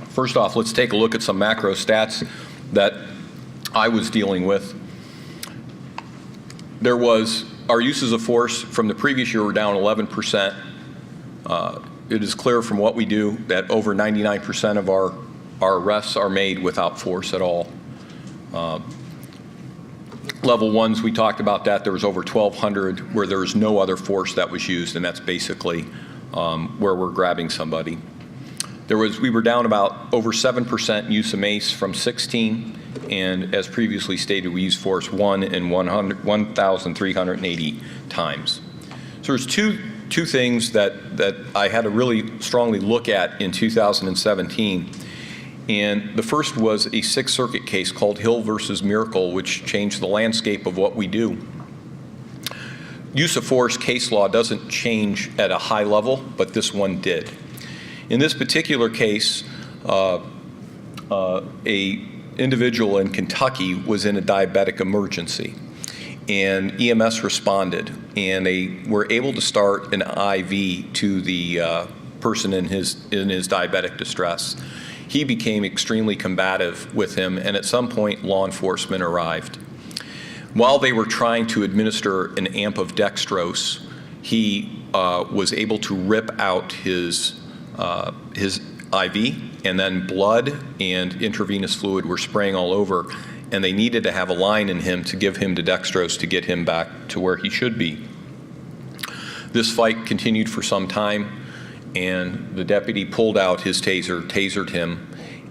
First off, let's take a look at some macro stats that I was dealing with. There was, our uses of force from the previous year were down 11%. It is clear from what we do that over 99% of our arrests are made without force at all. Level ones, we talked about that. There was over 1,200 where there was no other force that was used, and that's basically where we're grabbing somebody. We were down about over 7% use of mace from 16, and as previously stated, we used force 1,380 times. So there's two things that I had to really strongly look at in 2017. And the first was a Sixth Circuit case called Hill versus Miracle, which changed the landscape of what we do. Use of force case law doesn't change at a high level, but this one did. In this particular case, a individual in Kentucky was in a diabetic emergency, and EMS responded, and they were able to start an IV to the person in his diabetic distress. He became extremely combative with him, and at some point, law enforcement arrived. While they were trying to administer an amp of dextrose, he was able to rip out his IV, and then blood and intravenous fluid were spraying all over, and they needed to have a line in him to give him the dextrose to get him back to where he should be. This fight continued for some time, and the deputy pulled out his taser, tasered him,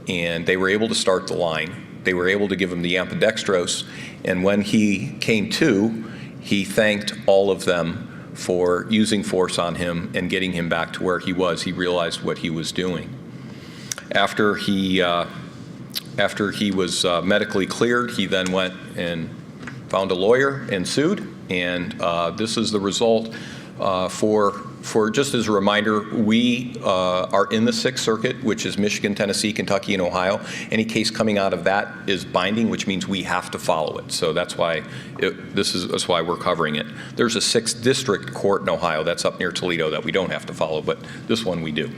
and they were able to start the line. They were able to give him the ambidextrose, and when he came to, he thanked all of them for using force on him and getting him back to where he was. He realized what he was doing. After he was medically cleared, he then went and found a lawyer and sued, and this is the result. For just as a reminder, we are in the Sixth Circuit, which is Michigan, Tennessee, Kentucky, and Ohio. Any case coming out of that is binding, which means we have to follow it. So that's why that's why we're covering it. There's a 6th District Court in Ohio that's up near Toledo that we don't have to follow, but this one we do.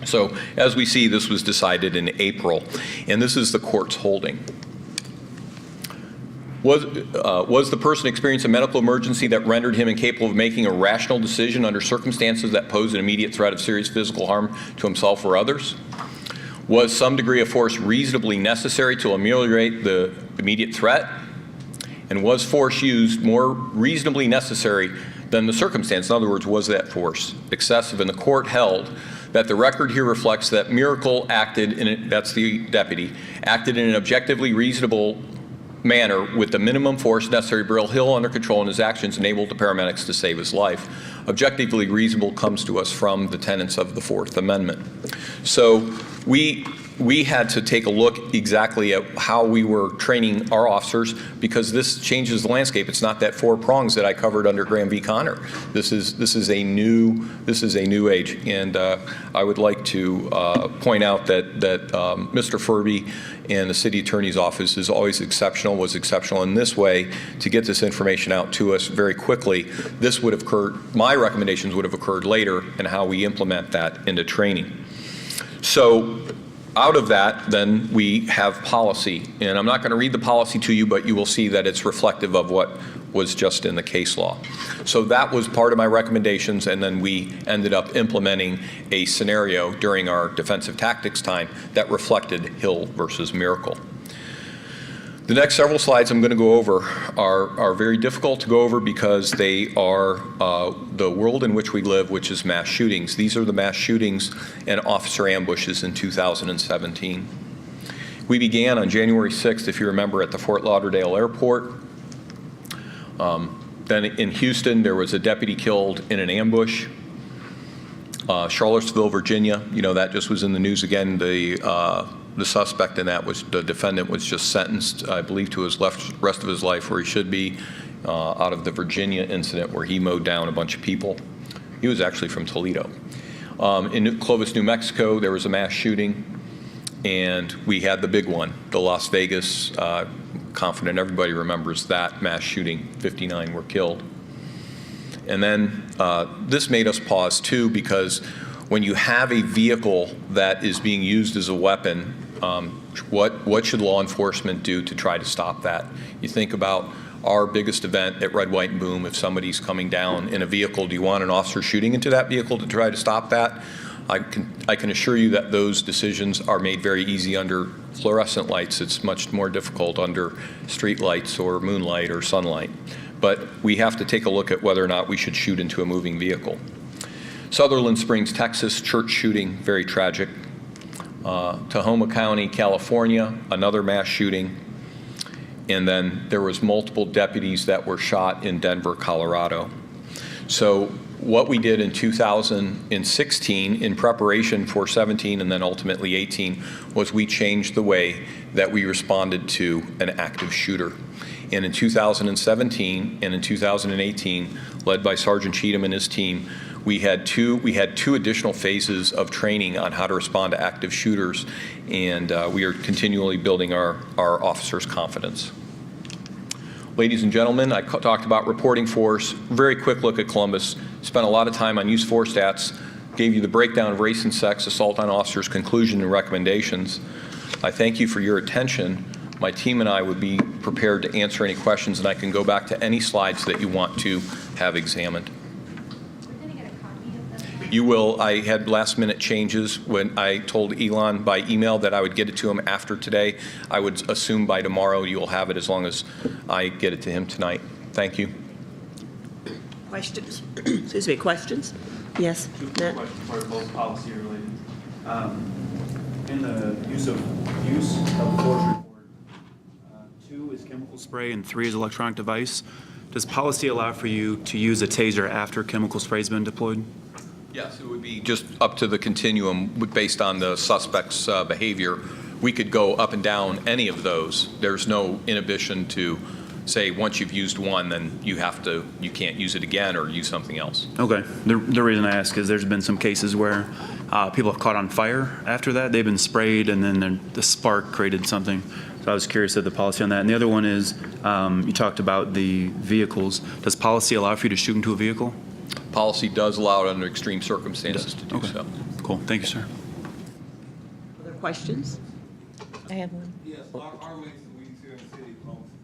So as we see, this was decided in April, and this is the court's holding. Was the person experiencing a medical emergency that rendered him incapable of making a rational decision under circumstances that pose an immediate threat of serious physical harm to himself or others? Was some degree of force reasonably necessary to ameliorate the immediate threat? And was force used more reasonably necessary than the circumstance? In other words, was that force excessive? And the court held that the record here reflects that Miracle acted that's the deputy, acted in an objectively reasonable manner with the minimum force necessary to bring Hill under control, and his actions enabled the paramedics to save his life. Objectively reasonable comes to us from the tenets of the Fourth Amendment. So we had to take a look exactly at how we were training our officers, because this changes the landscape. It's not that 4 prongs that I covered under Graham v. Connor. This is a new age, and I would like to point out that Mr. Furby and the city attorney's office is always exceptional, was exceptional in this way to get this information out to us very quickly. This would have occurred, my recommendations would have occurred later, and how we implement that into training. So out of that, then we have policy, and I'm not going to read the policy to you, but you will see that it's reflective of what was just in the case law. So that was part of my recommendations, and then we ended up implementing a scenario during our defensive tactics time that reflected Hill versus Miracle. The next several slides I'm going to go over are very difficult to go over because they are the world in which we live, which is mass shootings. These are the mass shootings and officer ambushes in 2017. We began on January 6th, if you remember, at the Fort Lauderdale Airport. Then in Houston, there was a deputy killed in an ambush. Charlottesville, Virginia, you know, that just was in the news again. The suspect in that was, the defendant was just sentenced, I believe, to his rest of his life where he should be, out of the Virginia incident where he mowed down a bunch of people. He was actually from Toledo. In Clovis, New Mexico, there was a mass shooting, and we had the big one, the Las Vegas confident everybody remembers that mass shooting, 59 were killed. And then this made us pause too, because when you have a vehicle that is being used as a weapon, what should law enforcement do to try to stop that? You think about our biggest event at Red, White, and Boom. If somebody's coming down in a vehicle, do you want an officer shooting into that vehicle to try to stop that? I can assure you that those decisions are made very easy under fluorescent lights. It's much more difficult under street lights or moonlight or sunlight. But we have to take a look at whether or not we should shoot into a moving vehicle. Sutherland Springs, Texas, church shooting, very tragic. Tahoma County, California, another mass shooting. And then there was multiple deputies that were shot in Denver, Colorado. So what we did in 2016 in preparation for 17 and then ultimately 18 was we changed the way that we responded to an active shooter. And in 2017 and in 2018, led by Sergeant Cheatham and his team, we had two additional phases of training on how to respond to active shooters, and we are continually building our officers' confidence. Ladies and gentlemen, I talked about reporting force. Very quick look at Columbus. Spent a lot of time on use force stats. Gave you the breakdown of race and sex, assault on officers, conclusion, and recommendations. I thank you for your attention. My team and I would be prepared to answer any questions, and I can go back to any slides that you want to have examined. You will. I had last-minute changes when I told Elon by email that I would get it to him after today. I would assume by tomorrow you will have it, as long as I get it to him tonight. Thank you. Questions? Excuse me, questions? Yes, Matt? Questions are both policy related. In the use of the force report, 2 is chemical spray and 3 is electronic device. Does policy allow for you to use a taser after chemical spray has been deployed? Yes, it would be just up to the continuum based on the suspect's behavior. We could go up and down any of those. There's no inhibition to say once you've used one, then you can't use it again or use something else. Okay. The reason I ask is there's been some cases where people have caught on fire after that. They've been sprayed and then the spark created something. So I was curious of the policy on that. And the other one is you talked about the vehicles. Does policy allow for you to shoot into a vehicle? Policy does allow it under extreme circumstances to do so. Cool. Thank you, sir. Other questions? I have one. Yes, our mix that we use here in the city is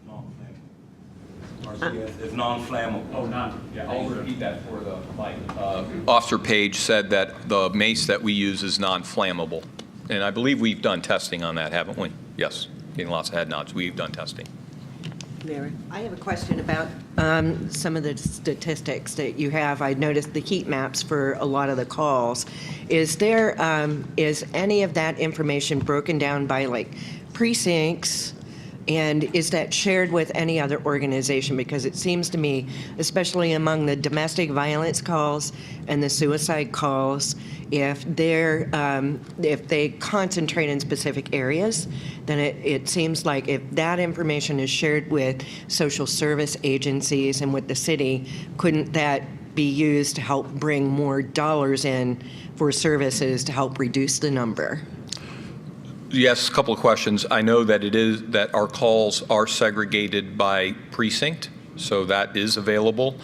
non-flammable. It's non-flammable. Oh, I'll repeat that for the mic. Officer Page said that the mace that we use is non-flammable. And I believe we've done testing on that, haven't we? Yes. Getting lots of head nods. We've done testing. Mary? I have a question about some of the statistics that you have. I noticed the heat maps for a lot of the calls. Is any of that information broken down by like precincts? And is that shared with any other organization? Because it seems to me, especially among the domestic violence calls and the suicide calls, if they concentrate in specific areas, then it seems like if that information is shared with social service agencies and with the city, couldn't that be used to help bring more dollars in for services to help reduce the number? Yes, a couple of questions. I know that our calls are segregated by precinct, so that is available.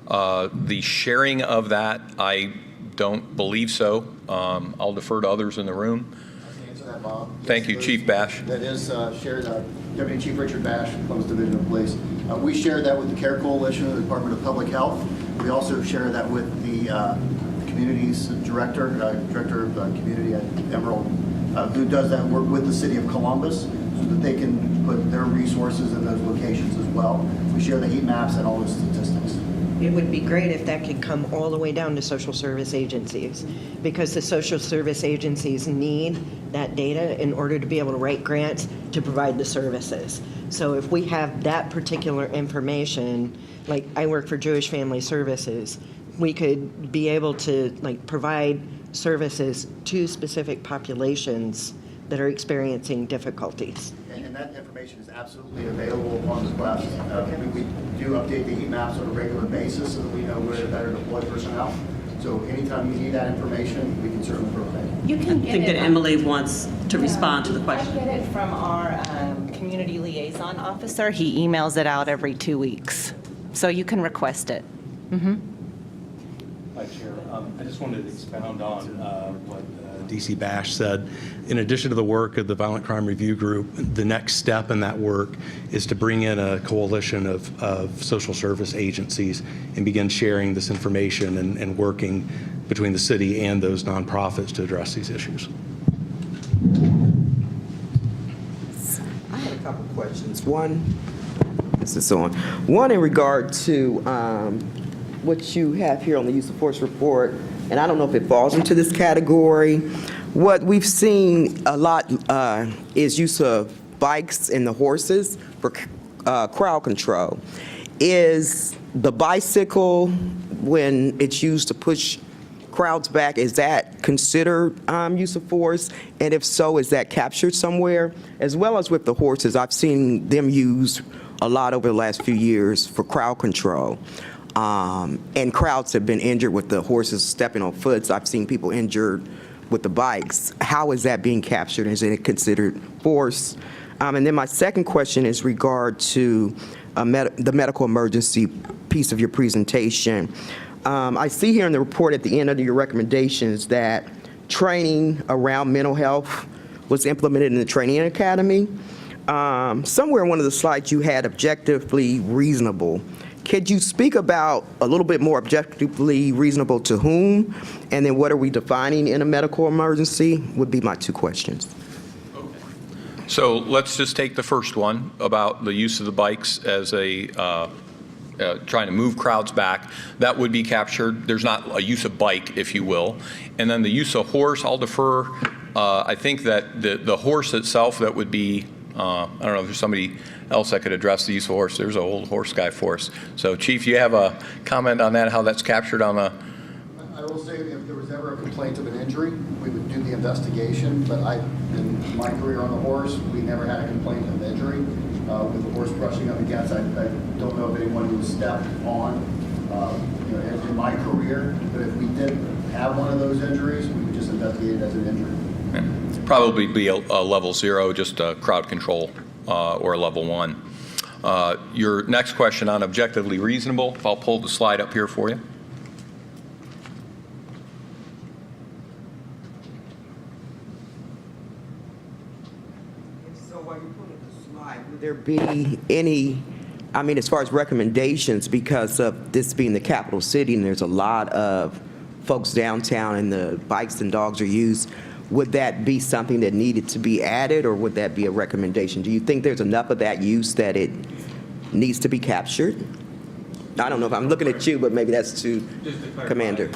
The sharing of that, I don't believe so. I'll defer to others in the room. I can answer that, Bob. Thank you, Chief Bash. That is shared. Deputy Chief Richard Bash, Columbus Division of Police. We share that with the CARE Coalition, the Department of Public Health. We also share that with the Communities Director of Community at Emerald, who does that work with the City of Columbus so that they can put their resources in those locations as well. We share the heat maps and all those statistics. It would be great if that could come all the way down to social service agencies, because the social service agencies need that data in order to be able to write grants to provide the services. So if we have that particular information, like I work for Jewish Family Services, we could be able to provide services to specific populations that are experiencing difficulties. And that information is absolutely available upon request. We do update the heat maps on a regular basis so that we know where to better deploy personnel. So anytime you need that information, we can certainly provide it. You can get I think that Emily wants to respond to the question. I get it from our community liaison liaison officer. He emails it out every 2 weeks, so you can request it. Hi, Chair. I just wanted to expound on what DC Bash said. In addition to the work of the Violent Crime Review Group, the next step in that work is to bring in a coalition of social service agencies and begin sharing this information and working between the city and those nonprofits to address these issues. I had a couple questions. One, this is on. One in regard to what you have here on the use of force report, and I don't know if it falls into this category. What we've seen a lot is use of bikes and the horses for crowd control. Is the bicycle, when it's used to push crowds back, is that considered use of force? And if so, is that captured somewhere? As well as with the horses, I've seen them used a lot over the last few years for crowd control. And crowds have been injured with the horses stepping on foot. I've seen people injured with the bikes. How is that being captured? Is it considered force? And then my second question is regard to the medical emergency piece of your presentation. I see here in the report at the end of your recommendations that training around mental health was implemented in the training academy. Somewhere in one of the slides you had objectively reasonable. Could you speak about a little bit more objectively reasonable to whom? And then what are we defining in a medical emergency would be my two questions. So let's just take the first one about the use of the bikes as a trying to move crowds back. That would be captured. There's not a use of bike, if you will. And then the use of horse, I'll defer. I think that the horse itself, that would be, I don't know if there's somebody else that could address the use of horse. There's an old horse guy for us. So Chief, you have a comment on that, how that's captured on the? I will say if there was ever a complaint of an injury, we would do the investigation, but in my career on the horse, we never had a complaint of injury. With the horse brushing up against, I don't know of anyone who stepped on in my career, but if we did have one of those injuries, we would just investigate it as an injury. Yeah. Probably be a level 0, just a crowd control, or a level 1. Your next question on objectively reasonable, if I'll pull the slide up here for you. So while you're pulling the slide, would there be any, I mean, as far as recommendations, because of this being the capital city and there's a lot of folks downtown and the bikes and dogs are used, would that be something that needed to be added, or would that be a recommendation? Do you think there's enough of that use that it needs to be captured? I don't know if I'm looking at you, but maybe that's to Commander.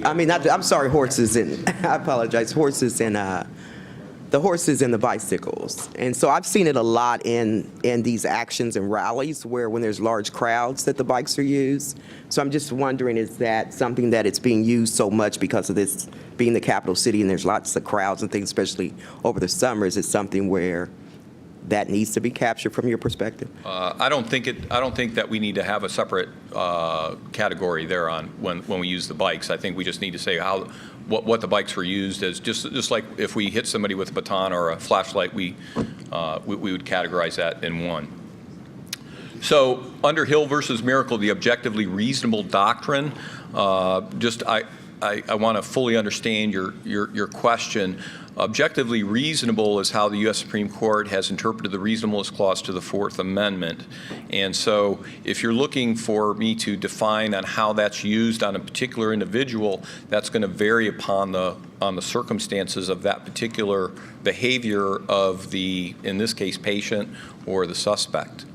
I mean, I'm sorry, horses and, I apologize, horses and, the horses and the bicycles. And so I've seen it a lot in these actions and rallies where when there's large crowds that the bikes are used. So I'm just wondering, is that something that it's being used so much because of this being the capital city and there's lots of crowds and things, especially over the summer? Is it something where that needs to be captured from your perspective? I don't think that we need to have a separate category there on when we use the bikes. I think we just need to say what the bikes were used as, just like if we hit somebody with a baton or a flashlight, we would categorize that in one. So under Hill versus Miracle, the objectively reasonable doctrine, I want to fully understand your question. Objectively reasonable is how the U.S. Supreme Court has interpreted the reasonableness clause to the Fourth Amendment. And so if you're looking for me to define on how that's used on a particular individual, that's going to vary upon the circumstances of that particular behavior of the, in this case, patient or the suspect.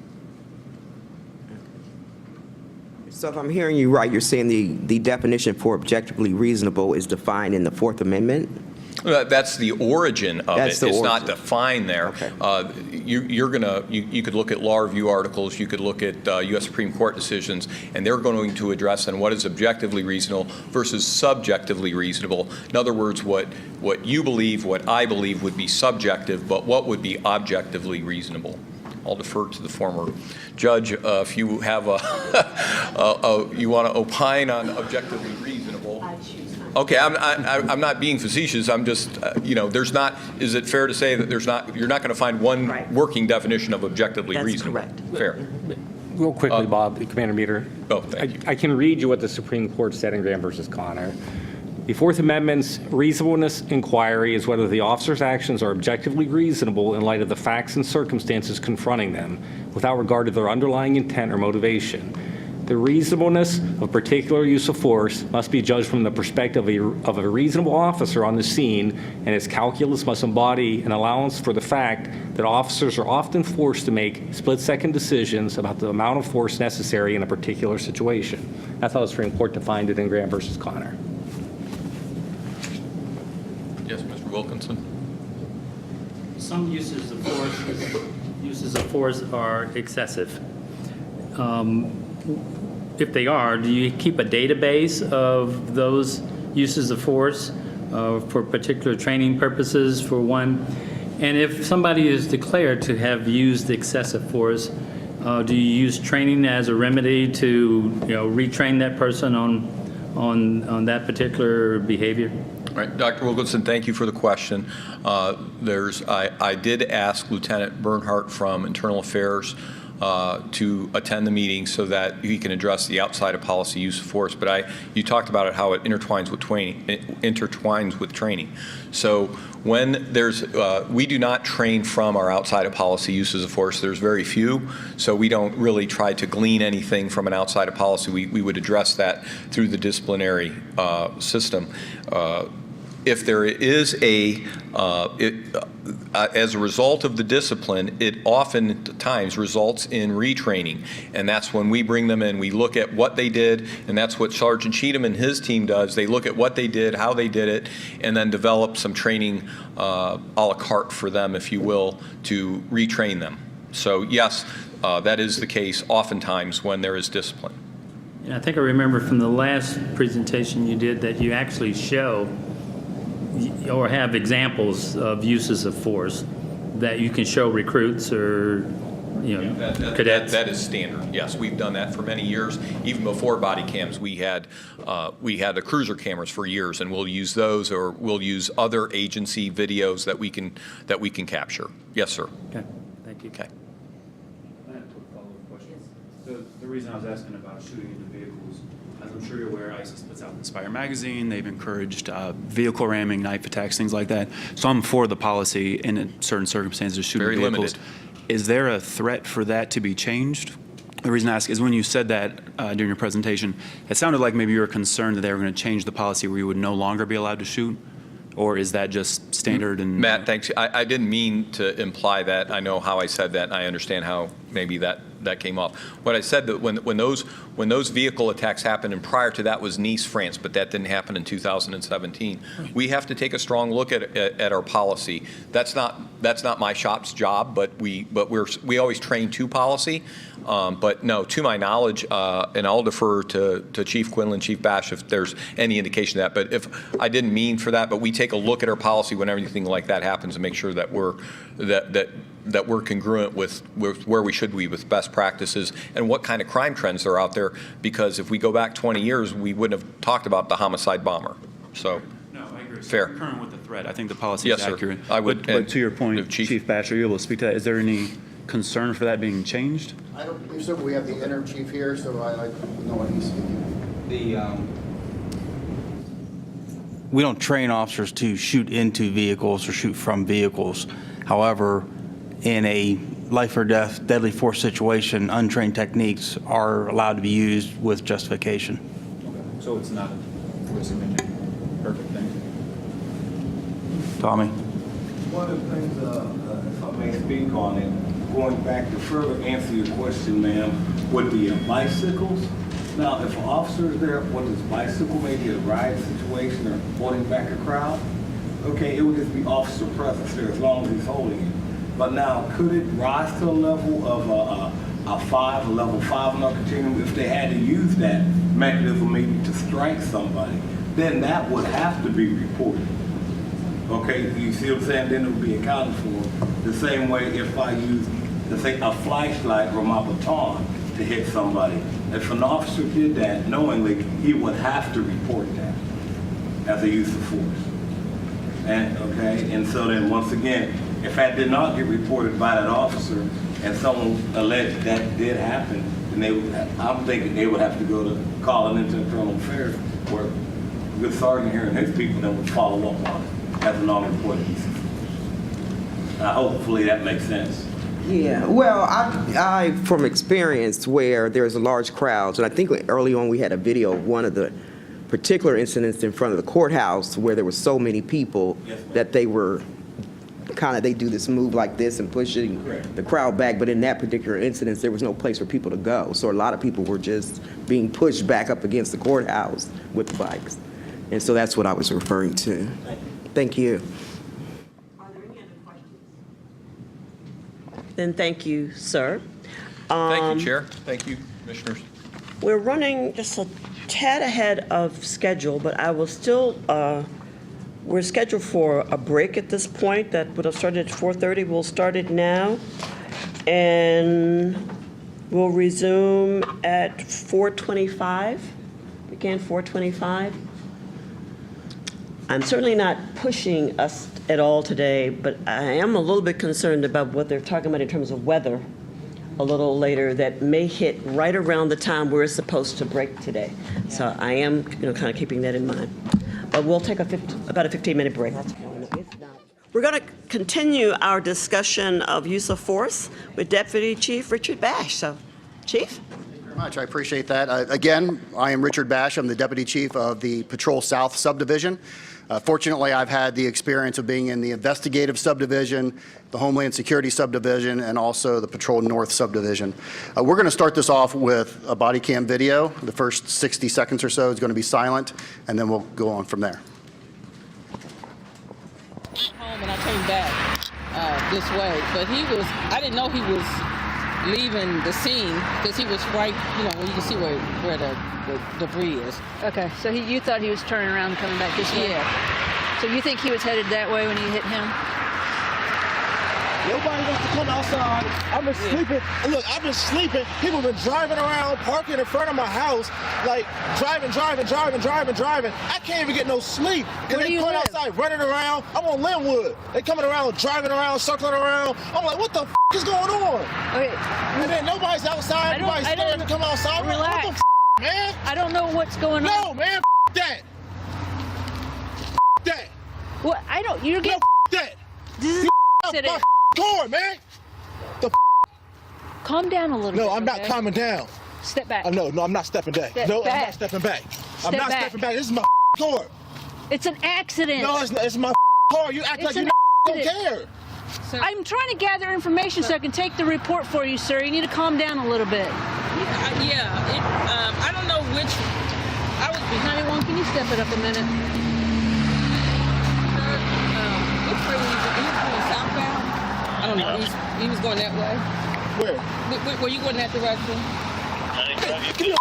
So if I'm hearing you right, you're saying the definition for objectively reasonable is defined in the Fourth Amendment? That's the origin of it. It's not defined there. Okay. You could look at law review articles, you could look at U.S. Supreme Court decisions, and they're going to address on what is objectively reasonable versus subjectively reasonable. In other words, what you believe, what I believe would be subjective, but what would be objectively reasonable. I'll defer to the former judge if you have you want to opine on objectively reasonable. I choose not Okay, I'm not being facetious. I'm just, there's not, is it fair to say that you're not going to find one working definition of objectively That's reasonable? correct. Fair. Real quickly, Bob, Commander Meter. Oh, thank you. I can read you what the Supreme Court said in Graham versus Connor. The Fourth Amendment's reasonableness inquiry is whether the officer's actions are objectively reasonable in light of the facts and circumstances confronting them, without regard to their underlying intent or motivation. The reasonableness of particular use of force must be judged from the perspective of a reasonable officer on the scene, and its calculus must embody an allowance for the fact that officers are often forced to make split-second decisions about the amount of force necessary in a particular situation. That's how the Supreme Court defined it in Graham versus Connor. Yes, Mr. Wilkinson? Some uses of force are excessive. If they are, do you keep a database of those uses of force for particular training purposes, for one? And if somebody is declared to have used excessive force, do you use training as a remedy to retrain that person on that particular behavior? All right, Dr. Wilkinson, thank you for the question. I did ask Lieutenant Bernhardt from Internal Affairs to attend the meeting so that he can address the outside of policy use of force. But you talked about it, how it intertwines with training. So when we do not train from our outside of policy uses of force. There's very few, so we don't really try to glean anything from an outside of policy. We would address that through the disciplinary system. If there is as a result of the discipline, it oftentimes results in retraining. And that's when we bring them in, we look at what they did, and that's what Sergeant Cheatham and his team does. They look at what they did, how they did it, and then develop some training a la carte for them, if you will, to retrain them. So yes, that is the case oftentimes when there is discipline. I think I remember from the last presentation you did that you actually show or have examples of uses of force that you can show recruits or cadets. That is standard. Yes, we've done that for many years. Even before body cams, we had the cruiser cameras for years, and we'll use those, or we'll use other agency videos that we can capture. Yes, sir. Okay, thank you. Okay. I have a quick follow-up question. The reason I was asking about shooting into vehicles, as I'm sure you're aware, ISIS puts out Inspire magazine. They've encouraged vehicle ramming, knife attacks, things like that. So I'm for the policy in certain circumstances of shooting Very vehicles. limited. Is there a threat for that to be changed? The reason I ask is when you said that during your presentation, it sounded like maybe you were concerned that they were going to change the policy where you would no longer be allowed to shoot. Or is that just standard? And Matt, thanks. I didn't mean to imply that. I know how I said that, and I understand how maybe that came off. What I said, that when those vehicle attacks happened, and prior to that was Nice, France, but that didn't happen in 2017. We have to take a strong look at our policy. That's not my shop's job, but we always train to policy. But no, to my knowledge, and I'll defer to Chief Quinlan, Chief Bash, if there's any indication of that. But if I didn't mean for that, but we take a look at our policy when anything like that happens and make sure that we're congruent with where we should be with best practices and what kind of crime trends are out there. Because if we go back 20 years, we wouldn't have talked about the homicide bomber. So. No, I agree. Fair. Current with the threat, I think the policy Yes, is sir. accurate. I would- But to your point, Chief Bash, are you able to speak to that? Is there any concern for that being changed? I don't believe so, but we have the interim chief here, so I know what he's speaking. We don't train officers to shoot into vehicles or shoot from vehicles. However, in a life or death, deadly force situation, untrained techniques are allowed to be used with justification. Okay. So it's not a force-limiting. Perfect, thank you. Tommy? One of the things, if I may speak on it, going back to further answer your question, ma'am, would be bicycles. Now, if an officer is there, what is bicycle, maybe a ride situation or holding back a crowd? Okay, it would just be officer presence there as long as he's holding it. But now, could it rise to a level of a level 5 on our continuum if they had to use that mechanism maybe to strike somebody? Then that would have to be reported. Okay, you see what I'm saying? Then it would be accounted for. The same way if I use, let's say, a flashlight or my baton to hit somebody. If an officer did that knowingly, he would have to report that. as a use of force. And, okay, and so then once again, if that did not get reported by that officer and someone alleged that did happen, then they would, I'm thinking they would have to go to calling into internal affairs where good sergeant here and his people then would follow up on it as a non-reported use of force. Hopefully that makes sense. Yeah, well, I from experience where there's large crowds, and I think early on we had a video of one of the particular incidents in front of the courthouse where there were so many people that they were they do this move like this and pushing the crowd back, but in that particular incident there was no place for people to go. So a lot of people were just being pushed back up against the courthouse with the bikes. And so that's what I was referring to. Thank you. Then thank you, sir. Thank you, Chair. Thank you, Commissioners. We're running just a tad ahead of schedule, but I will still, we're scheduled for a break at this point that would have started at 4:30. We'll start it now, and we'll resume at 4:25. Begin 4:25. I'm certainly not pushing us at all today, but I am a little bit concerned about what they're talking about in terms of weather a little later that may hit right around the time we're supposed to break today. So I am, kind of keeping that in mind. But we'll take about a 15-minute break. We're going to continue our discussion of use of force with Deputy Chief Richard Bash. So, Chief? Very much. I appreciate that. Again, I am Richard Bash. I'm the Deputy Chief of the Patrol South Subdivision. Fortunately, I've had the experience of being in the Investigative Subdivision, the Homeland Security Subdivision, and also the Patrol North Subdivision. We're going to start this off with a body cam video. The first 60 seconds or so is going to be silent, and then we'll go on from there. Home and I came back this way, but I didn't know he was leaving the scene because he was right, when you can see where the debris is. Okay, so you thought he was turning around and coming back this way? Yeah. So you think he was headed that way when you hit him? Nobody wants to come outside. I've been sleeping. Look, I've been sleeping. People been driving around, parking in front of my house, like driving. I can't even get no sleep. And they come outside running around. I'm on Linwood. They coming around, driving around, circling around. I'm like, what the is going on? Okay. And then nobody's outside. Nobody's scared to come outside. Relax. What the man? I don't know what's going on. No, man. That. That. What? I don't. You're getting. No, that. This is my car, man. Calm down a little bit. No, I'm not okay? calming down. Step back. No, I'm not stepping back. Step I'm back. not stepping back. Step I'm not back. stepping back. This is my car. It's an accident. No, it's my car. You act like you don't care. I'm trying to gather information so I can take the report for you, sir. You need to calm down a little bit. I don't know which. I was behind one. Can you step it up a minute? Which way were you going southbound? I don't know. He was going that way. Where? Were you going that direction? Give me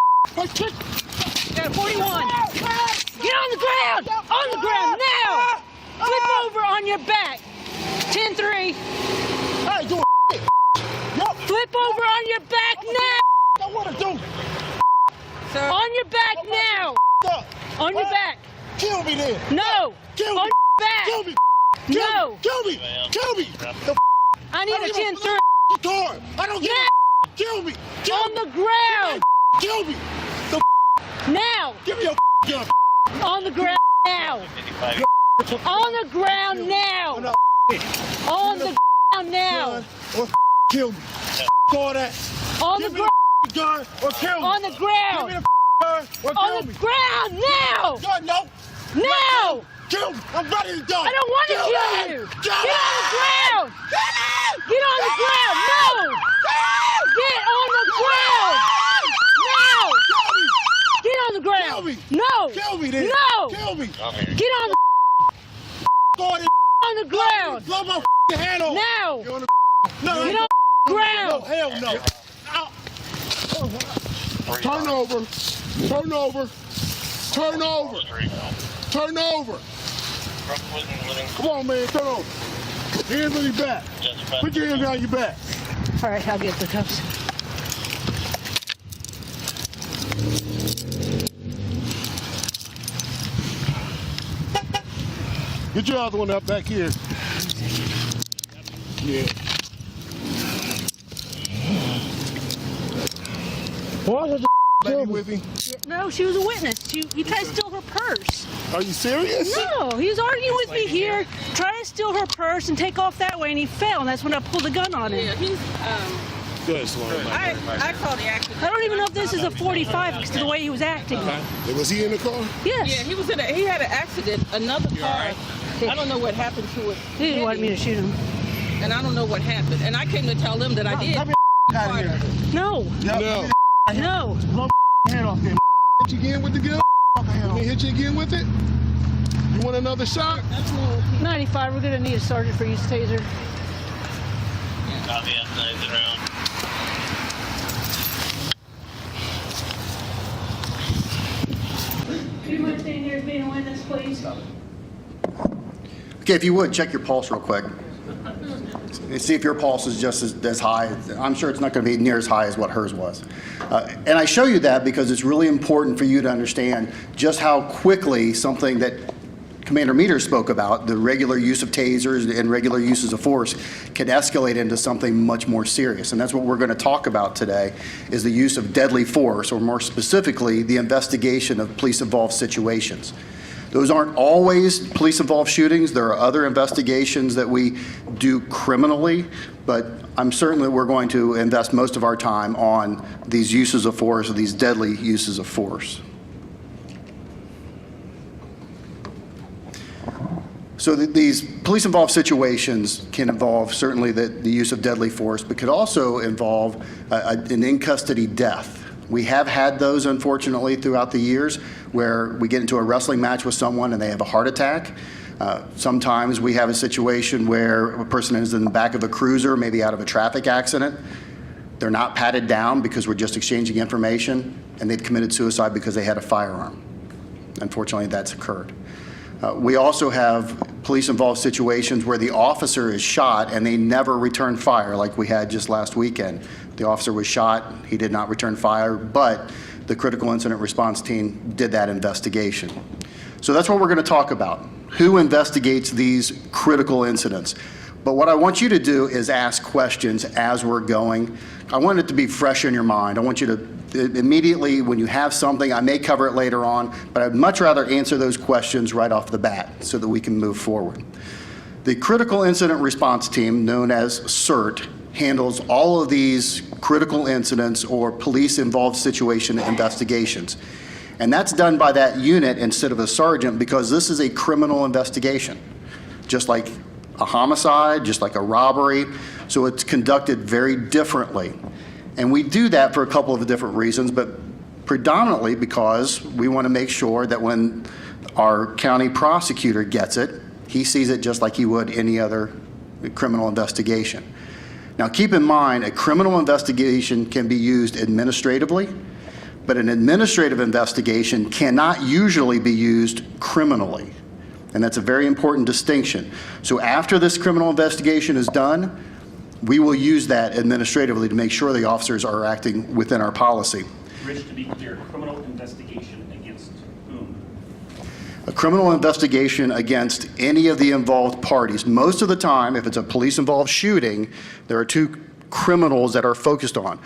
Got 41. Get on the ground. On the ground now. Flip over on your back. 10-3. I ain't doing Flip over on your back now. I want to do. Sir. On your back now. On your back. Kill me then. No. Kill me. On your back. Kill me. No. Kill me. Kill me. I need a 10-3. Car. I don't get it. Kill me. On the ground. Kill me. Now. Give me your gun. On the ground now. On the ground now. On the ground now. Or kill me. All that. On the ground. Gun or kill me. On the ground. Give me the gun or kill On the ground now. Gun, no. Now. Kill me. I'm ready to go. I don't want to kill you. Get on the ground. Get on the ground. No. Get on the ground. Now. Get on the ground. Kill me. No. Kill me then. No. Kill me. Get on the on the ground. Blow my hand off. Now. No. Get on the ground. No, hell no. Turn over. Turn over. Turn over. Turn over. Come on, man. Turn over. Hands on your back. Put your hands behind your back. All right, I'll get the cuffs. Get your other one up back here. Yeah. Why was the lady with him? No, she was a witness. He tried to steal her purse. Are you serious? No, he was arguing with me here, trying to steal her purse and take off that way, and he fell, and that's when I pulled the gun on him. Yeah, he's, Go ahead, Sloan. I call the accident. I don't even know if this is a 45 because of the way he was acting. Was he in the car? Yes. Yeah, he was he had an accident, another car. I don't know what happened to it. He didn't want me to shoot him. And I don't know what happened. And I came to tell them that I did. No. No. No. Blow hand off there. Hit you again with the gun? Let me hit you again with it? You want another shot? 95, we're going to need a sergeant for use taser. Copy, outside around. Do you mind staying here as being a witness, please? Okay, if you would, check your pulse real quick. See if your pulse is just as high. I'm sure it's not going to be near as high as what hers was. And I show you that because it's really important for you to understand just how quickly something that Commander Meter spoke about, the regular use of tasers and regular uses of force, can escalate into something much more serious. And that's what we're going to talk about today, is the use of deadly force, or more specifically, the investigation of police-involved situations. Those aren't always police-involved shootings. There are other investigations that we do criminally, but we're going to invest most of our time on these uses of force, or these deadly uses of force. So these police-involved situations can involve certainly the use of deadly force, but could also involve an in-custody death. We have had those, unfortunately, throughout the years where we get into a wrestling match with someone and they have a heart attack. Sometimes we have a situation where a person is in the back of a cruiser, maybe out of a traffic accident. They're not patted down because we're just exchanging information, and they've committed suicide because they had a firearm. Unfortunately, that's occurred. We also have police-involved situations where the officer is shot and they never return fire, like we had just last weekend. The officer was shot, he did not return fire, but the critical incident response team did that investigation. So that's what we're going to talk about. Who investigates these critical incidents? But what I want you to do is ask questions as we're going. I want it to be fresh in your mind. I want you to immediately, when you have something, I may cover it later on, but I'd much rather answer those questions right off the bat so that we can move forward. The Critical Incident Response Team, known as CIRT, handles all of these critical incidents or police-involved situation investigations. And that's done by that unit instead of a sergeant, because this is a criminal investigation, just like a homicide, just like a robbery. So it's conducted very differently. And we do that for a couple of different reasons, but predominantly because we want to make sure that when our county prosecutor gets it, he sees it just like he would any other criminal investigation. Now, keep in mind, a criminal investigation can be used administratively, but an administrative investigation cannot usually be used criminally. And that's a very important distinction. So after this criminal investigation is done, we will use that administratively to make sure the officers are acting within our policy. Rich, to be clear, criminal investigation against whom? A criminal investigation against any of the involved parties. Most of the time, if it's a police-involved shooting, there are two criminals that are focused on.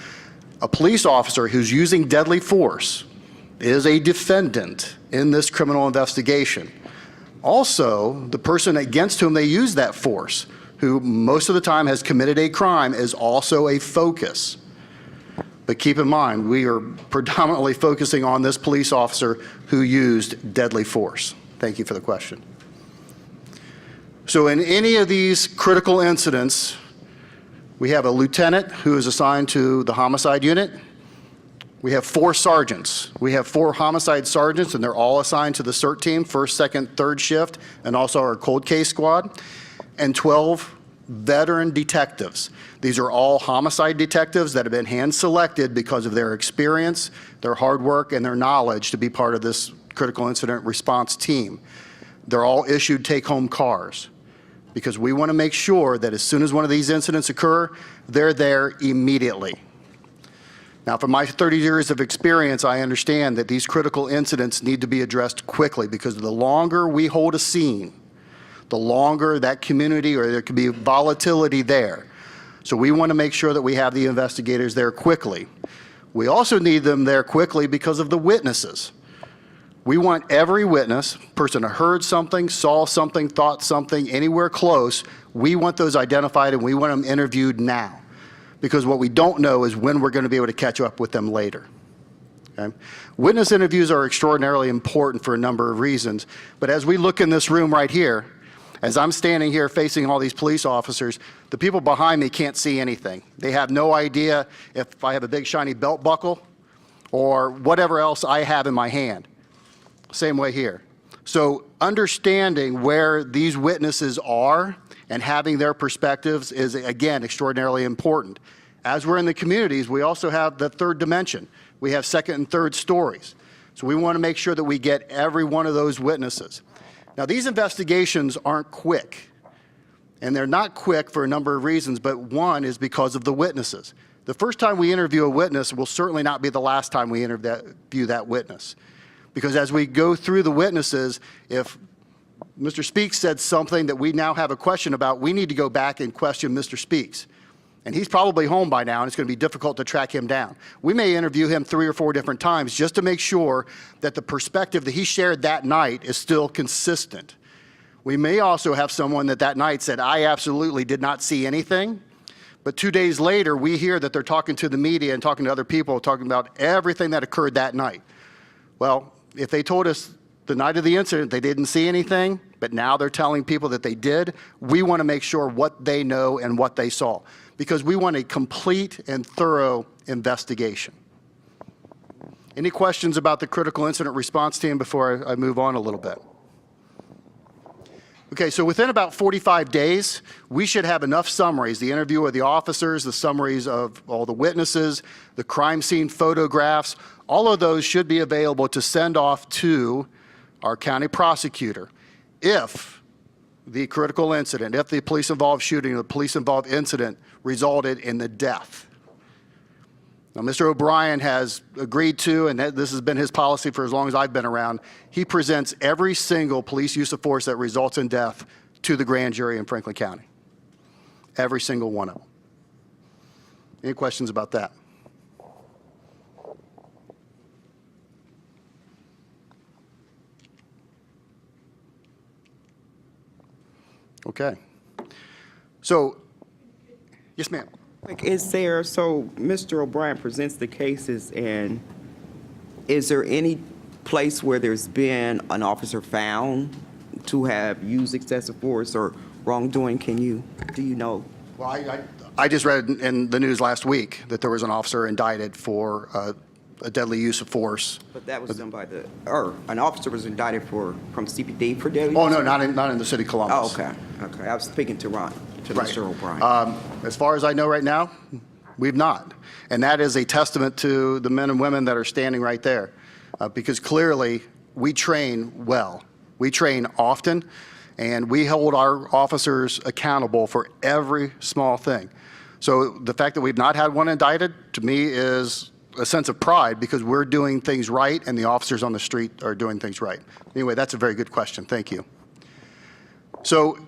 A police officer who's using deadly force is a defendant in this criminal investigation. Also, the person against whom they use that force, who most of the time has committed a crime, is also a focus. But keep in mind, we are predominantly focusing on this police officer who used deadly force. Thank you for the question. So in any of these critical incidents, we have a lieutenant who is assigned to the homicide unit. We have 4 sergeants. We have 4 homicide sergeants, and they're all assigned to the CERT team, first, second, third shift, and also our cold case squad, and 12 veteran detectives. These are all homicide detectives that have been hand-selected because of their experience, their hard work, and their knowledge to be part of this critical incident response team. They're all issued take-home cars because we want to make sure that as soon as one of these incidents occur, they're there immediately. Now, from my 30 years of experience, I understand that these critical incidents need to be addressed quickly, because the longer we hold a scene, the longer that community, or there could be volatility there. So we want to make sure that we have the investigators there quickly. We also need them there quickly because of the witnesses. We want every witness, person who heard something, saw something, thought something, anywhere close, we want those identified and we want them interviewed now. Because what we don't know is when we're going to be able to catch up with them later. Okay? Witness interviews are extraordinarily important for a number of reasons. But as we look in this room right here, as I'm standing here facing all these police officers, the people behind me can't see anything. They have no idea if I have a big shiny belt buckle or whatever else I have in my hand. Same way here. So understanding where these witnesses are and having their perspectives is, again, extraordinarily important. As we're in the communities, we also have the third dimension. We have second and third stories. So we want to make sure that we get every one of those witnesses. Now, these investigations aren't quick, and they're not quick for a number of reasons, but one is because of the witnesses. The first time we interview a witness will certainly not be the last time we interview that witness, because as we go through the witnesses, if Mr. Speaks said something that we now have a question about, we need to go back and question Mr. Speaks. And he's probably home by now, and it's going to be difficult to track him down. We may interview him 3 or 4 different times just to make sure that the perspective that he shared that night is still consistent. We may also have someone that night said, I absolutely did not see anything. But 2 days later, we hear that they're talking to the media and talking to other people, talking about everything that occurred that night. Well, if they told us the night of the incident they didn't see anything, but now they're telling people that they did, we want to make sure what they know and what they saw, because we want a complete and thorough investigation. Any questions about the critical incident response team before I move on a little bit? Okay, so within about 45 days, we should have enough summaries, the interview of the officers, the summaries of all the witnesses, the crime scene photographs, all of those should be available to send off to our county prosecutor if the critical incident, if the police-involved shooting or the police-involved incident resulted in the death. Now, Mr. O'Brien has agreed to, and this has been his policy for as long as I've been around, he presents every single police use of force that results in death to the grand jury in Franklin County. Every single one of them. Any questions about that? Okay. So, yes, ma'am. Is there, so Mr. O'Brien presents the cases, and is there any place where there's been an officer found to have used excessive force or wrongdoing? Do you know? Well, I just read in the news last week that there was an officer indicted for a deadly use of force. But that was done by an officer was indicted from CPD for deadly use? Oh, no, not in the city of Columbus. Oh, okay. Okay. I was speaking to Right. Mr. O'Brien. As far as I know right now, we've not. And that is a testament to the men and women that are standing right there. Because clearly, we train well. We train often, and we hold our officers accountable for every small thing. So the fact that we've not had one indicted, to me, is a sense of pride because we're doing things right and the officers on the street are doing things right. Anyway, that's a very good question. Thank you. So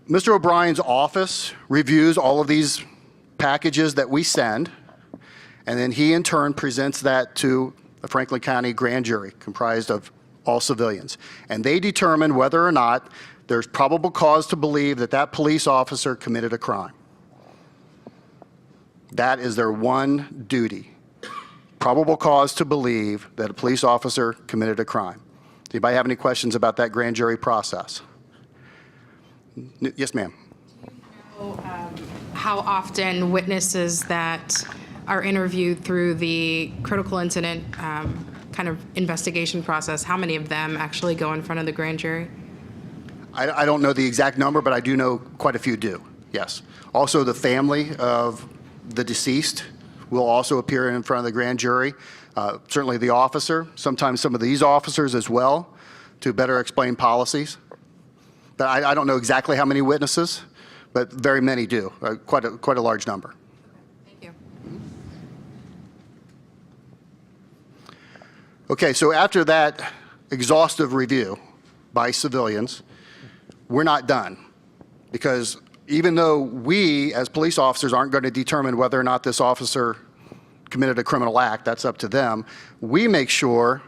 Mr. O'Brien's office reviews all of these packages that we send, and then he in turn presents that to the Franklin County grand jury comprised of all civilians. And they determine whether or not there's probable cause to believe that that police officer committed a crime. That is their one duty. Probable cause to believe that a police officer committed a crime. Does anybody have any questions about that grand jury process? Yes, ma'am. How often witnesses that are interviewed through the critical incident kind of investigation process, how many of them actually go in front of the grand jury? I don't know the exact number, but I do know quite a few do, yes. Also, the family of the deceased will also appear in front of the grand jury. Certainly the officer, sometimes some of these officers as well, to better explain policies. But I don't know exactly how many witnesses, but very many do, quite a large number. Thank you. Okay, so after that exhaustive review by civilians, we're not done, because even though we, as police officers, aren't going to determine whether or not this officer committed a criminal act, that's up to them, we make sure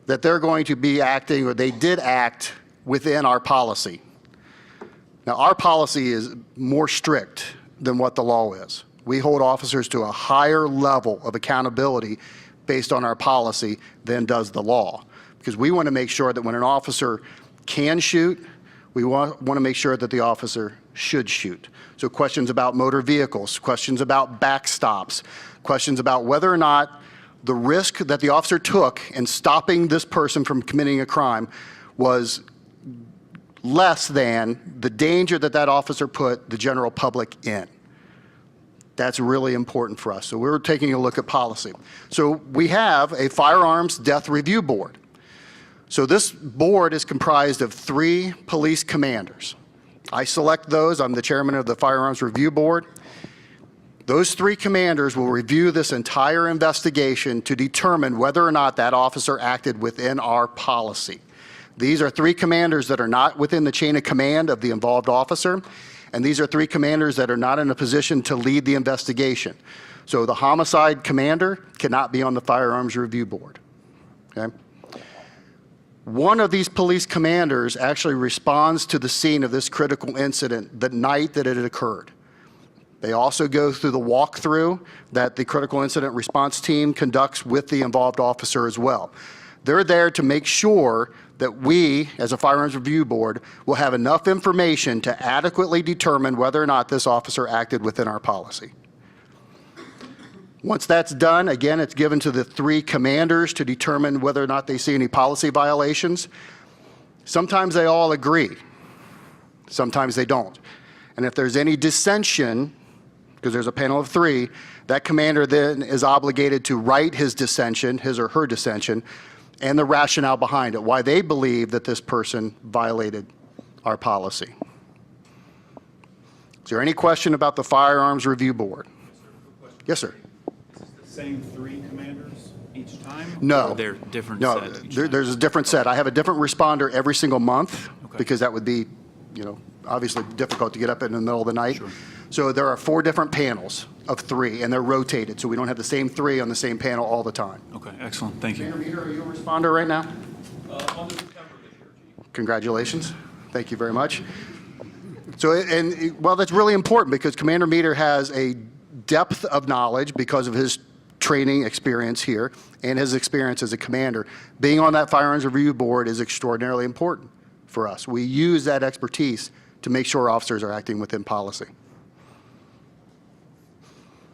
that they're going to be acting, or they did act, within our policy. Now, our policy is more strict than what the law is. We hold officers to a higher level of accountability based on our policy than does the law, because we want to make sure that when an officer can shoot, we want to make sure that the officer should shoot. So questions about motor vehicles, questions about backstops, questions about whether or not the risk that the officer took in stopping this person from committing a crime was less than the danger that that officer put the general public in. That's really important for us. So we're taking a look at policy. So we have a firearms death review board. So this board is comprised of 3 police commanders. I select those. I'm the chairman of the firearms review board. Those 3 commanders will review this entire investigation to determine whether or not that officer acted within our policy. These are 3 commanders that are not within the chain of command of the involved officer, and these are 3 commanders that are not in a position to lead the investigation. So the homicide commander cannot be on the firearms review board. Okay? One of these police commanders actually responds to the scene of this critical incident the night that it had occurred. They also go through the walkthrough that the critical incident response team conducts with the involved officer as well. They're there to make sure that we, as a firearms review board, will have enough information to adequately determine whether or not this officer acted within our policy. Once that's done, again, it's given to the 3 commanders to determine whether or not they see any policy violations. Sometimes they all agree. Sometimes they don't. And if there's any dissension, because there's a panel of 3, that commander then is obligated to write his dissension, his or her dissension, and the rationale behind it, why they believe that this person violated our policy. Is there any question about the firearms review board? Yes, sir. Same 3 commanders each time? No. Or they're different No, sets each there's a different set. I have a different responder every single month, because that would be, obviously difficult to get up in the middle of the night. Sure. So there are 4 different panels of 3, and they're rotated, so we don't have the same 3 on the same panel all the time. Okay, excellent. Thank you. Commander Meter, are you a responder right now? Congratulations. Thank you very much. So, well, that's really important, because Commander Meter has a depth of knowledge because of his training experience here and his experience as a commander. Being on that firearms review board is extraordinarily important for us. We use that expertise to make sure officers are acting within policy.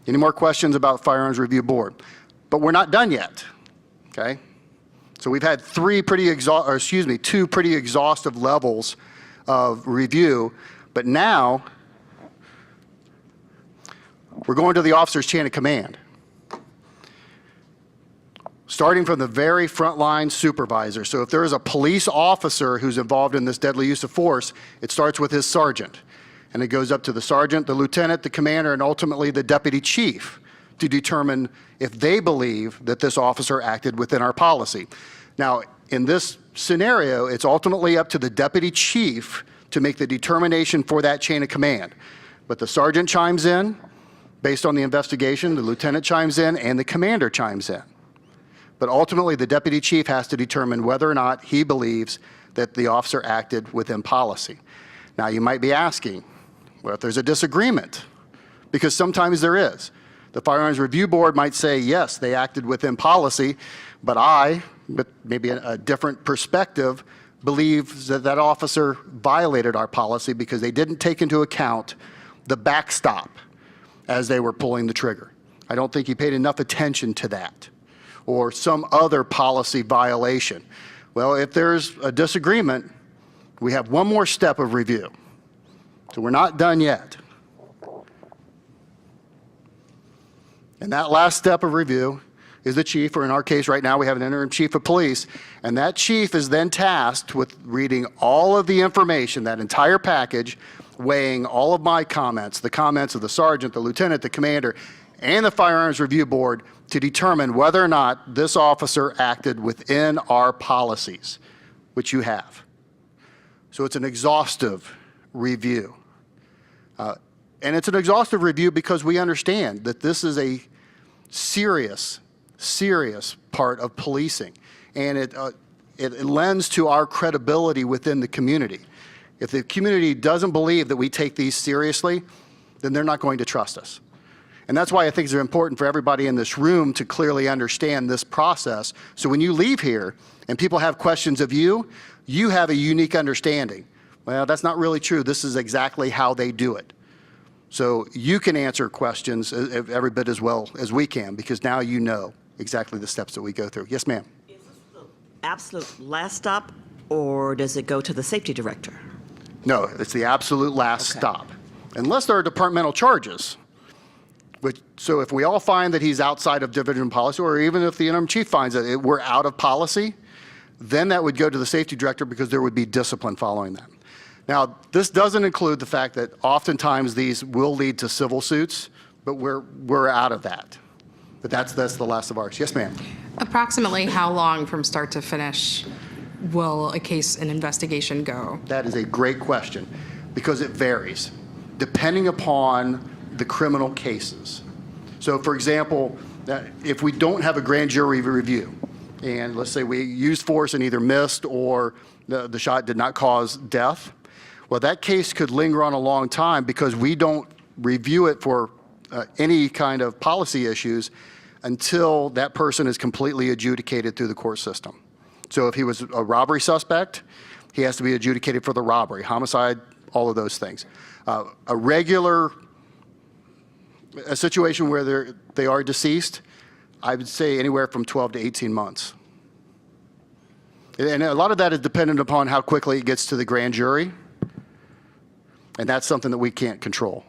Any more questions about firearms review board? But we're not done yet, okay? So we've had 2 pretty exhaustive levels of review, but now we're going to the officer's chain of command. Starting from the very frontline supervisor. So if there is a police officer who's involved in this deadly use of force, it starts with his sergeant. And it goes up to the sergeant, the lieutenant, the commander, and ultimately the deputy chief to determine if they believe that this officer acted within our policy. Now, in this scenario, it's ultimately up to the deputy chief to make the determination for that chain of command. But the sergeant chimes in based on the investigation, the lieutenant chimes in, and the commander chimes in. But ultimately, the deputy chief has to determine whether or not he believes that the officer acted within policy. Now, you might be asking, well, if there's a disagreement, because sometimes there is. The Firearms Review Board might say, yes, they acted within policy, but I, with maybe a different perspective, believe that that officer violated our policy because they didn't take into account the backstop as they were pulling the trigger. I don't think he paid enough attention to that, or some other policy violation. Well, if there's a disagreement, we have one more step of review. So we're not done yet. And that last step of review is the chief, or in our case right now we have an interim chief of police, and that chief is then tasked with reading all of the information, that entire package, weighing all of my comments, the comments of the sergeant, the lieutenant, the commander, and the Firearms Review Board to determine whether or not this officer acted within our policies, which you have. So it's an exhaustive review. And it's an exhaustive review because we understand that this is a serious, serious part of policing. And it lends to our credibility within the community. If the community doesn't believe that we take these seriously, then they're not going to trust us. And that's why I think it's important for everybody in this room to clearly understand this process. So when you leave here and people have questions of you, you have a unique understanding. Well, that's not really true. This is exactly how they do it. So you can answer questions every bit as well as we can, because now you know exactly the steps that we go through. Yes, ma'am. Is this the absolute last stop, or does it go to the safety director? No, it's the absolute last stop, unless there are departmental charges. So if we all find that he's outside of division policy, or even if the interim chief finds that we're out of policy, then that would go to the safety director, because there would be discipline following that. Now, this doesn't include the fact that oftentimes these will lead to civil suits, but we're out of that. But that's the last of ours. Yes, ma'am. Approximately how long from start to finish will a case and investigation go? That is a great question, because it varies depending upon the criminal cases. So, for example, if we don't have a grand jury review, and let's say we used force and either missed or the shot did not cause death, well, that case could linger on a long time because we don't review it for any kind of policy issues until that person is completely adjudicated through the court system. So if he was a robbery suspect, he has to be adjudicated for the robbery, homicide, all of those things. A situation where they are deceased, I would say anywhere from 12 to 18 months. And a lot of that is dependent upon how quickly it gets to the grand jury. And that's something that we can't control.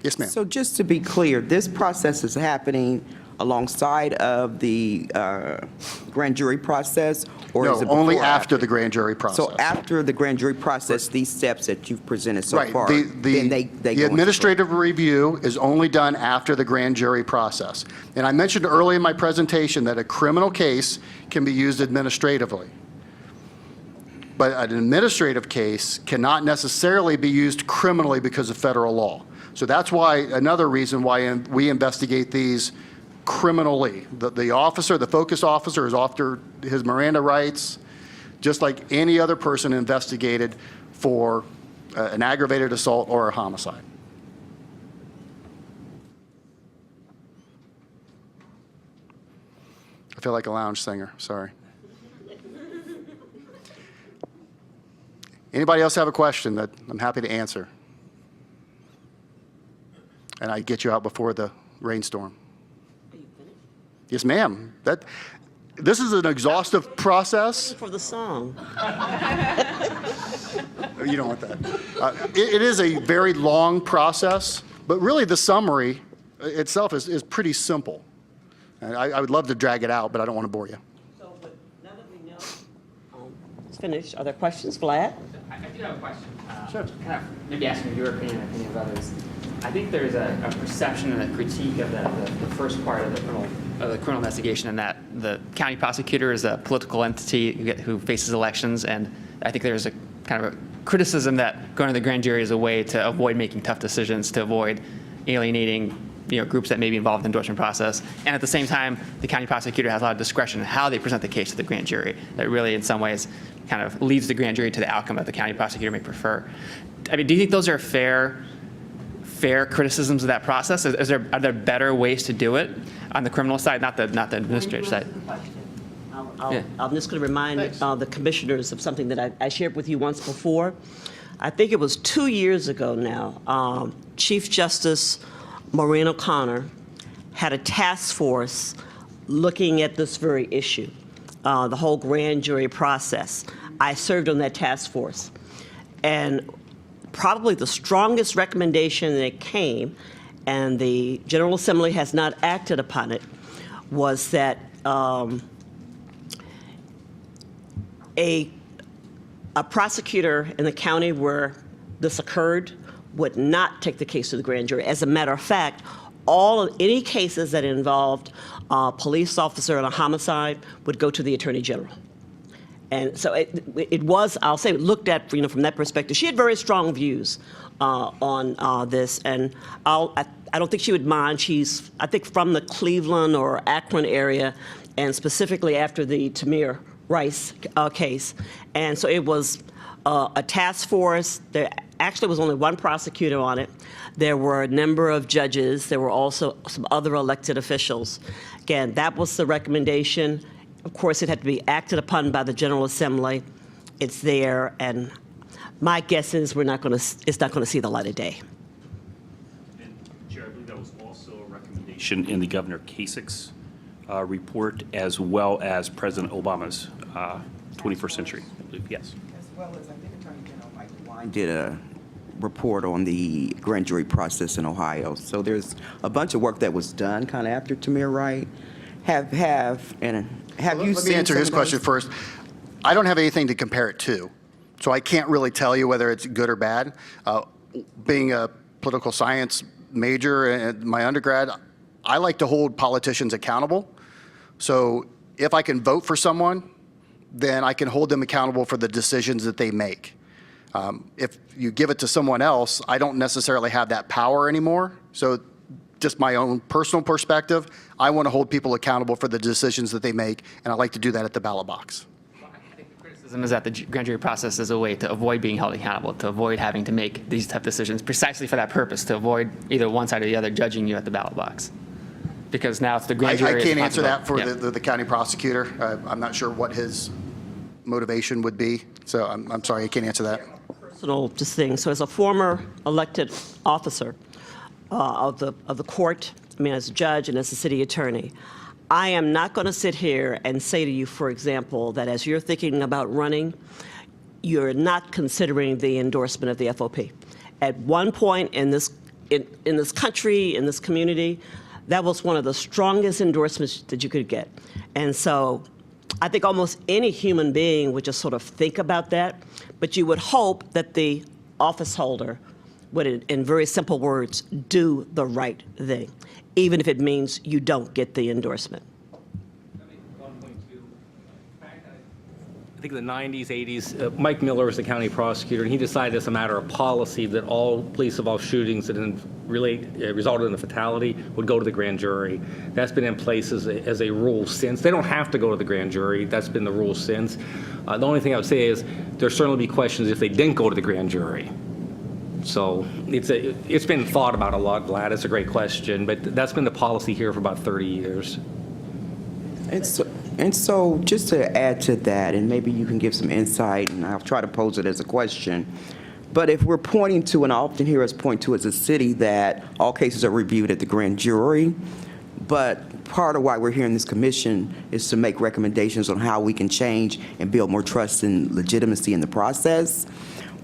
Yes, ma'am. So just to be clear, this process is happening alongside of the grand jury process? Or No, is it only before or after the grand jury process. So after the grand jury process, these steps that you've presented so Right. far, then they go The administrative review is only done after the grand jury process. And I mentioned early in my presentation that a criminal case can be used administratively. But an administrative case cannot necessarily be used criminally because of federal law. So that's why, another reason why we investigate these criminally. The officer, the focus officer, is after his Miranda rights, just like any other person investigated for an aggravated assault or a homicide. I feel like a lounge singer, sorry. Anybody else have a question that I'm happy to answer? And I get you out before the rainstorm. Yes, ma'am. This is an exhaustive process. For the song. You don't want that. It is a very long process, but really the summary itself is pretty simple. And I would love to drag it out, but I don't want to bore you. So, but now that we know it's finished, are there questions? Vlad? I do have a question. Sure. Kind of maybe asking your opinion and opinion of others. I think there's a perception and a critique of the first part of the criminal investigation, and that the county prosecutor is a political entity who faces elections, and I think there's a kind of a criticism that going to the grand jury is a way to avoid making tough decisions, to avoid alienating groups that may be involved in the endorsement process. And at the same time, the county prosecutor has a lot of discretion in how they present the case to the grand jury. That really, in some ways, kind of leads the grand jury to the outcome that the county prosecutor may prefer. I mean, do you think those are fair criticisms of that process? Are there better ways to do it on the criminal side, not the administrative side? I'm just going to remind the commissioners of something that I shared with you once before. I think it was 2 years ago now. Chief Justice Maureen O'Connor had a task force looking at this very issue, the whole grand jury process. I served on that task force. And probably the strongest recommendation that came, and the General Assembly has not acted upon it, was that a prosecutor in the county where this occurred would not take the case to the grand jury. As a matter of fact, any cases that involved a police officer in a homicide would go to the Attorney General. And so it was, I'll say, looked at, from that perspective. She had very strong views on this, and I don't think she would mind. She's, I think, from the Cleveland or Akron area, and specifically after the Tamir Rice case. And so it was a task force. There actually was only one prosecutor on it. There were a number of judges. There were also some other elected officials. Again, that was the recommendation. Of course, it had to be acted upon by the General Assembly. It's there, and my guess is it's not going to see the light of day. And Chair, I believe that was also a recommendation in the Governor Kasich's report, as well as President Obama's 21st century, I believe. Yes. As well as I think Attorney General Mike DeWine did a report on the grand jury process in Ohio. So there's a bunch of work that was done kind of after Tamir Rice. Have you Let seen me answer some his of question those? first. I don't have anything to compare it to, so I can't really tell you whether it's good or bad. Being a political science major in my undergrad, I like to hold politicians accountable. So if I can vote for someone, then I can hold them accountable for the decisions that they make. If you give it to someone else, I don't necessarily have that power anymore. So just my own personal perspective, I want to hold people accountable for the decisions that they make, and I like to do that at the ballot box. Criticism is that the grand jury process is a way to avoid being held accountable, to avoid having to make these tough decisions, precisely for that purpose, to avoid either one side or the other judging you at the ballot box. Because now it's the grand jury. I can't answer that for Yeah. the county prosecutor. I'm not sure what his motivation would be, so I'm sorry, I can't answer that. Personal just thing. So as a former elected officer of the court, I mean, as a judge and as a city attorney, I am not going to sit here and say to you, for example, that as you're thinking about running, you're not considering the endorsement of the FOP. At one point in this country, in this community, that was one of the strongest endorsements that you could get. And so I think almost any human being would just sort of think about that, but you would hope that the office holder would, in very simple words, do the right thing, even if it means you don't get the endorsement. I think in the 90s, 80s, Mike Miller was the county prosecutor, and he decided as a matter of policy that all police-involved shootings that resulted in a fatality would go to the grand jury. That's been in place as a rule since. They don't have to go to the grand jury. That's been the rule since. The only thing I would say is there'll certainly be questions if they didn't go to the grand jury. So it's been thought about a lot, Glad. It's a great question, but that's been the policy here for about 30 years. And so just to add to that, and maybe you can give some insight, and I'll try to pose it as a question, but if we're pointing to, and I often hear us point to as a city, that all cases are reviewed at the grand jury, but part of why we're here in this commission is to make recommendations on how we can change and build more trust and legitimacy in the process.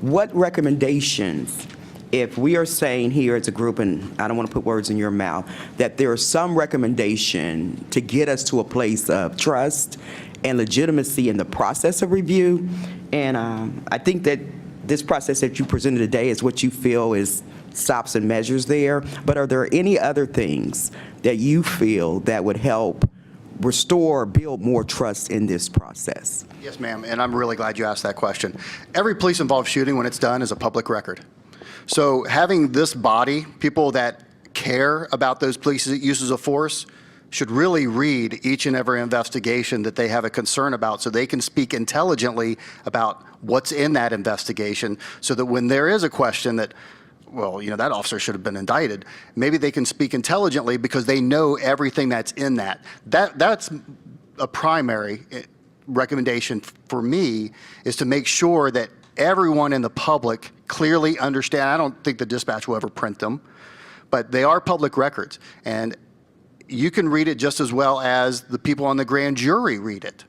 What recommendations, if we are saying here as a group, and I don't want to put words in your mouth, that there is some recommendation to get us to a place of trust and legitimacy in the process of review, and I think that this process that you presented today is what you feel is stops and measures there, but are there any other things that you feel that would help restore, build more trust in this process? Yes, ma'am, and I'm really glad you asked that question. Every police-involved shooting, when it's done, is a public record. So having this body, people that care about those police uses of force, should really read each and every investigation that they have a concern about so they can speak intelligently about what's in that investigation so that when there is a question that, well, you know, that officer should have been indicted, maybe they can speak intelligently because they know everything that's in that. That's a primary recommendation for me, is to make sure that everyone in the public clearly understand. I don't think the dispatch will ever print them, but they are public records. And you can read it just as well as the people on the grand jury read it.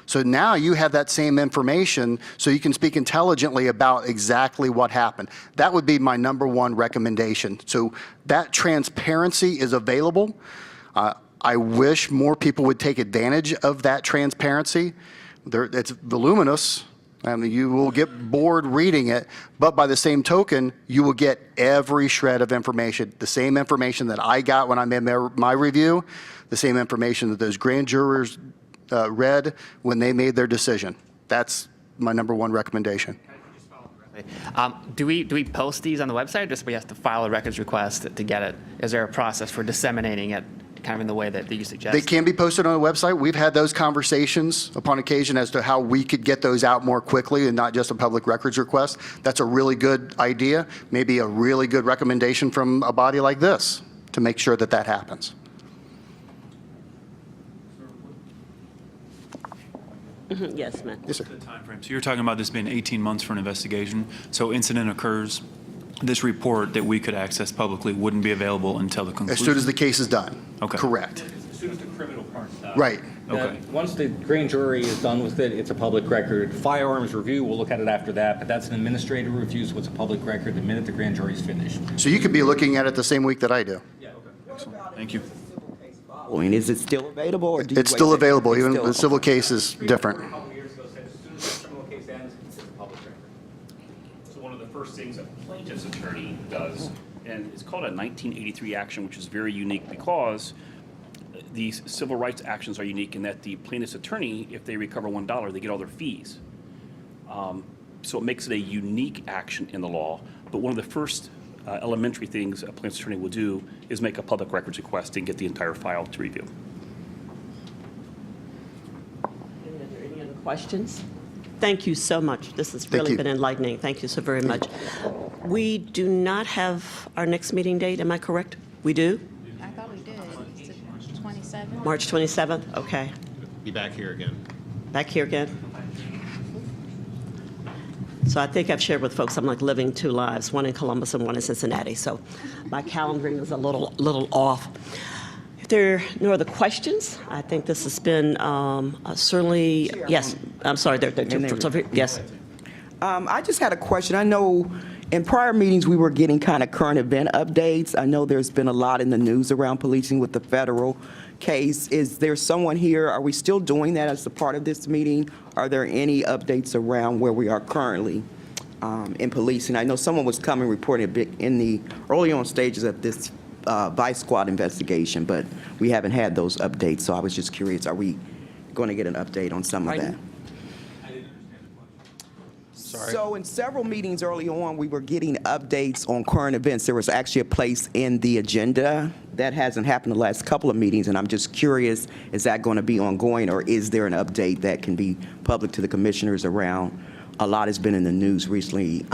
So now you have that same information so you can speak intelligently about exactly what happened. That would be my number one recommendation. So that transparency is available. I wish more people would take advantage of that transparency. It's voluminous. I mean, you will get bored reading it, but by the same token, you will get every shred of information, the same information that I got when I made my review, the same information that those grand jurors read when they made their decision. That's my number one recommendation. Do we post these on the website, or just we have to file a records request to get it? Is there a process for disseminating it kind of in the way that you suggest? They can be posted on the website. We've had those conversations upon occasion as to how we could get those out more quickly and not just a public records request. That's a really good idea, maybe a really good recommendation from a body like this to make sure that that happens. Yes, Matt. Yes, sir. So you're talking about this being 18 months for an investigation. So incident occurs, this report that we could access publicly wouldn't be available until the conclusion? As soon as the case is done. Okay. Correct. As soon as the criminal part's done. Right. Okay. Once the grand jury is done with it, it's a public record. Firearms review, we'll look at it after that, but that's an administrative review, so it's a public record the minute the grand jury's finished. So you could be looking at it the same week that I do. Thank you. I mean, is it still available, or do you It's wait still till- available, it's even still- the civil case is different. A couple years ago said as soon as the criminal case ends, it's a public record. So one of the first things a plaintiff's attorney does, and it's called a 1983 action, which is very unique because these civil rights actions are unique in that the plaintiff's attorney, if they recover $1, they get all their fees. So it makes it a unique action in the law. But one of the first elementary things a plaintiff's attorney will do is make a public records request and get the entire file to review. Any other questions? Thank you so much. This has really you. been enlightening. Thank you so very much. We do not have our next meeting date, am I correct? We do? I thought we did. Is it 27? March 27th? Okay. Be back here again. Back here again? So I think I've shared with folks, I'm like living two lives, one in Columbus and one in Cincinnati. So my calendaring is a little off. If there are no other questions, I think this has been certainly, yes, I'm sorry, there are two, yes. I just had a question. I know in prior meetings, we were getting kind of current event updates. I know there's been a lot in the news around policing with the federal case. Is there someone here? Are we still doing that as a part of this meeting? Are there any updates around where we are currently in policing? I know someone was coming reporting a bit in the early on stages of this Vice Squad investigation, but we haven't had those updates. So I was just curious, are we going to get an update on some of that? So in several meetings early on, we were getting updates on current events. There was actually a place in the agenda. That hasn't happened the last couple of meetings, and I'm just curious, is that going to be ongoing, or is there an update that can be public to the commissioners around? A lot has been in the news recently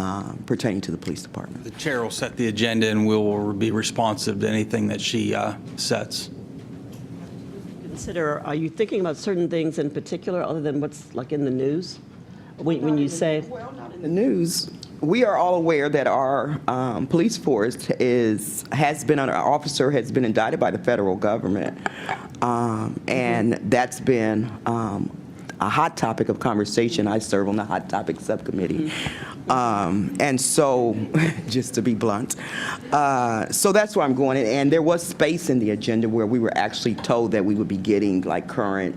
pertaining to the police department. The chair will set the agenda and we'll be responsive to anything that she sets. Consider, are you thinking about certain things in particular other than what's like in the news? When you say? Well, not in the news. We are all aware that our police force has been, our officer has been indicted by the federal government. And that's been a hot topic of conversation. I serve on the hot topic subcommittee. And so, just to be blunt, so that's where I'm going. And there was space in the agenda where we were actually told that we would be getting like current,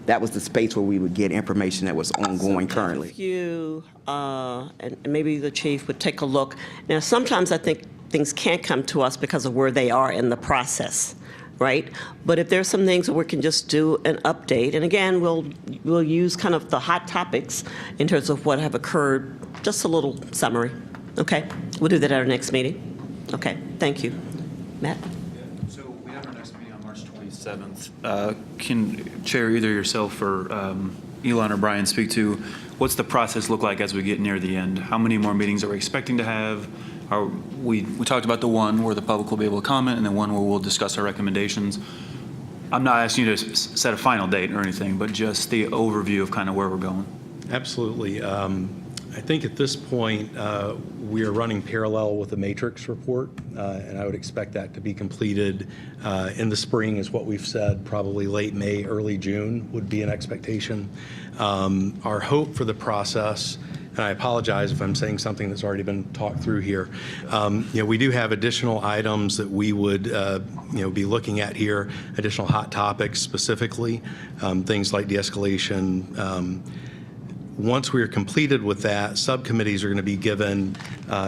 that was the space where we would get information that was ongoing currently. If you, and maybe the chief would take a look. Now, sometimes I think things can't come to us because of where they are in the process, right? But if there's some things where we can just do an update, and again, we'll use kind of the hot topics in terms of what have occurred, just a little summary, okay? We'll do that at our next meeting. Okay, thank you. Matt? So we have our next meeting on March 27th. Can Chair, either yourself or Elon or Brian speak to what's the process look like as we get near the end? How many more meetings are we expecting to have? We talked about the one where the public will be able to comment and then one where we'll discuss our recommendations. I'm not asking you to set a final date or anything, but just the overview of kind of where we're going. Absolutely. I think at this point, we are running parallel with the matrix report, and I would expect that to be completed in the spring is what we've said, probably late May, early June would be an expectation. Our hope for the process, and I apologize if I'm saying something that's already been talked through here. We do have additional items that we would be looking at here, additional hot topics specifically, things like de-escalation. Once we are completed with that, subcommittees are going to be given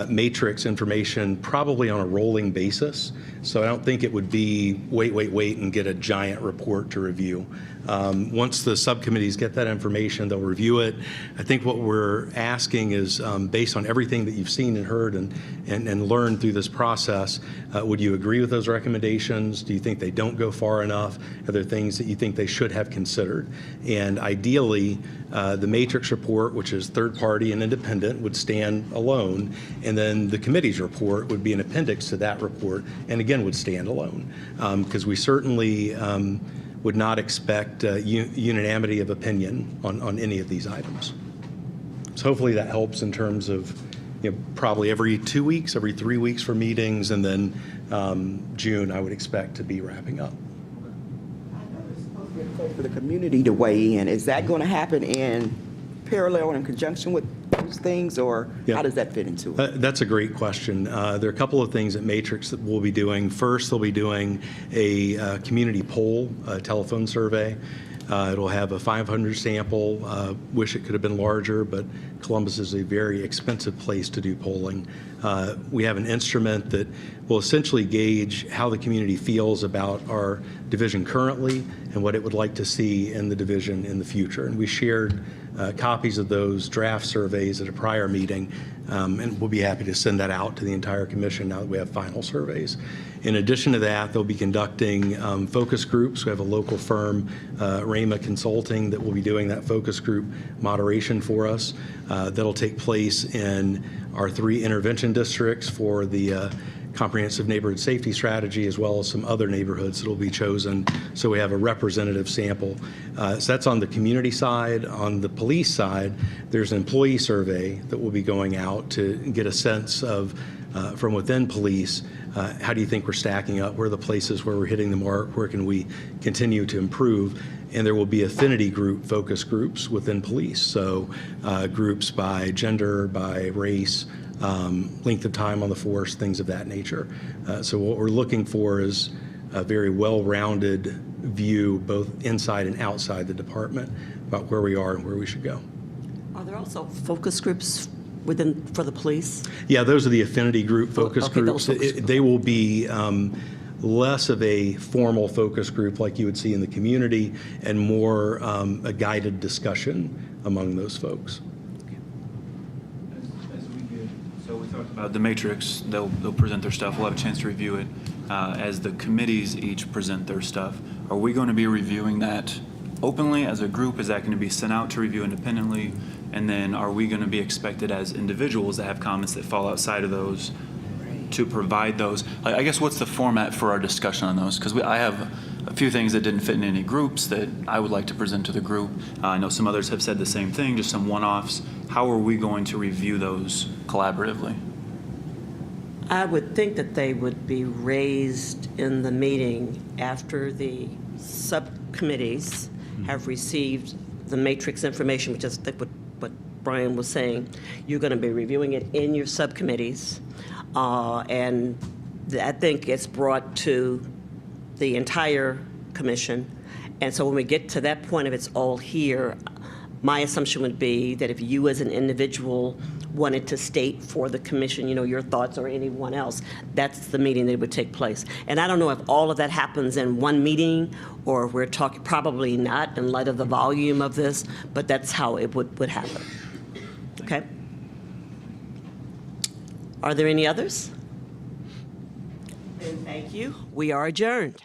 matrix information probably on a rolling basis. So I don't think it would be wait, and get a giant report to review. Once the subcommittees get that information, they'll review it. I think what we're asking is, based on everything that you've seen and heard and learned through this process, would you agree with those recommendations? Do you think they don't go far enough? Are there things that you think they should have considered? And ideally, the matrix report, which is third party and independent, would stand alone, and then the committee's report would be an appendix to that report, and again would stand alone, because we certainly would not expect unanimity of opinion on any of these items. So hopefully that helps in terms of, probably every 2 weeks, every 3 weeks for meetings, and then June I would expect to be wrapping up. For the community to weigh in, is that going to happen in parallel and in conjunction with those things, or how does that fit into it? That's a great question. There are a couple of things at Matrix that we'll be doing. First, they'll be doing a community poll, a telephone survey. It'll have a 500 sample. Wish it could have been larger, but Columbus is a very expensive place to do polling. We have an instrument that will essentially gauge how the community feels about our division currently and what it would like to see in the division in the future. And we shared copies of those draft surveys at a prior meeting, and we'll be happy to send that out to the entire commission now that we have final surveys. In addition to that, they'll be conducting focus groups. We have a local firm, Rama Consulting, that will be doing that focus group moderation for us. That'll take place in our 3 intervention districts for the comprehensive neighborhood safety strategy, as well as some other neighborhoods that will be chosen, so we have a representative sample. So that's on the community side. On the police side, there's an employee survey that will be going out to get a sense of, from within police, how do you think we're stacking up? Where are the places where we're hitting the mark? Where can we continue to improve? And there will be affinity group focus groups within police, so groups by gender, by race, length of time on the force, things of that nature. So what we're looking for is a very well-rounded view, both inside and outside the department, about where we are and where we should go. Are there also focus groups for the police? Yeah, those are the affinity group focus Okay, groups. They will be less of a formal focus group like you would see in the community, and more a guided discussion among those folks. So we talked about the matrix. They'll present their stuff. We'll have a chance to review it. As the committees each present their stuff, are we going to be reviewing that openly as a group? Is that going to be sent out to review independently? And then are we going to be expected as individuals that have comments that fall outside of those to provide those? I guess what's the format for our discussion on those? Because I have a few things that didn't fit in any groups that I would like to present to the group. I know some others have said the same thing, just some one-offs. How are we going to review those collaboratively? I would think that they would be raised in the meeting after the subcommittees have received the matrix information, which is what Brian was saying. You're going to be reviewing it in your subcommittees, and I think it's brought to the entire commission. And so when we get to that point, if it's all here, my assumption would be that if you as an individual wanted to state for the commission, your thoughts, or anyone else, that's the meeting that would take place. And I don't know if all of that happens in one meeting, or if we're talking, probably not in light of the volume of this, but that's how it would happen. Okay? Are there any others? Thank you. We are adjourned.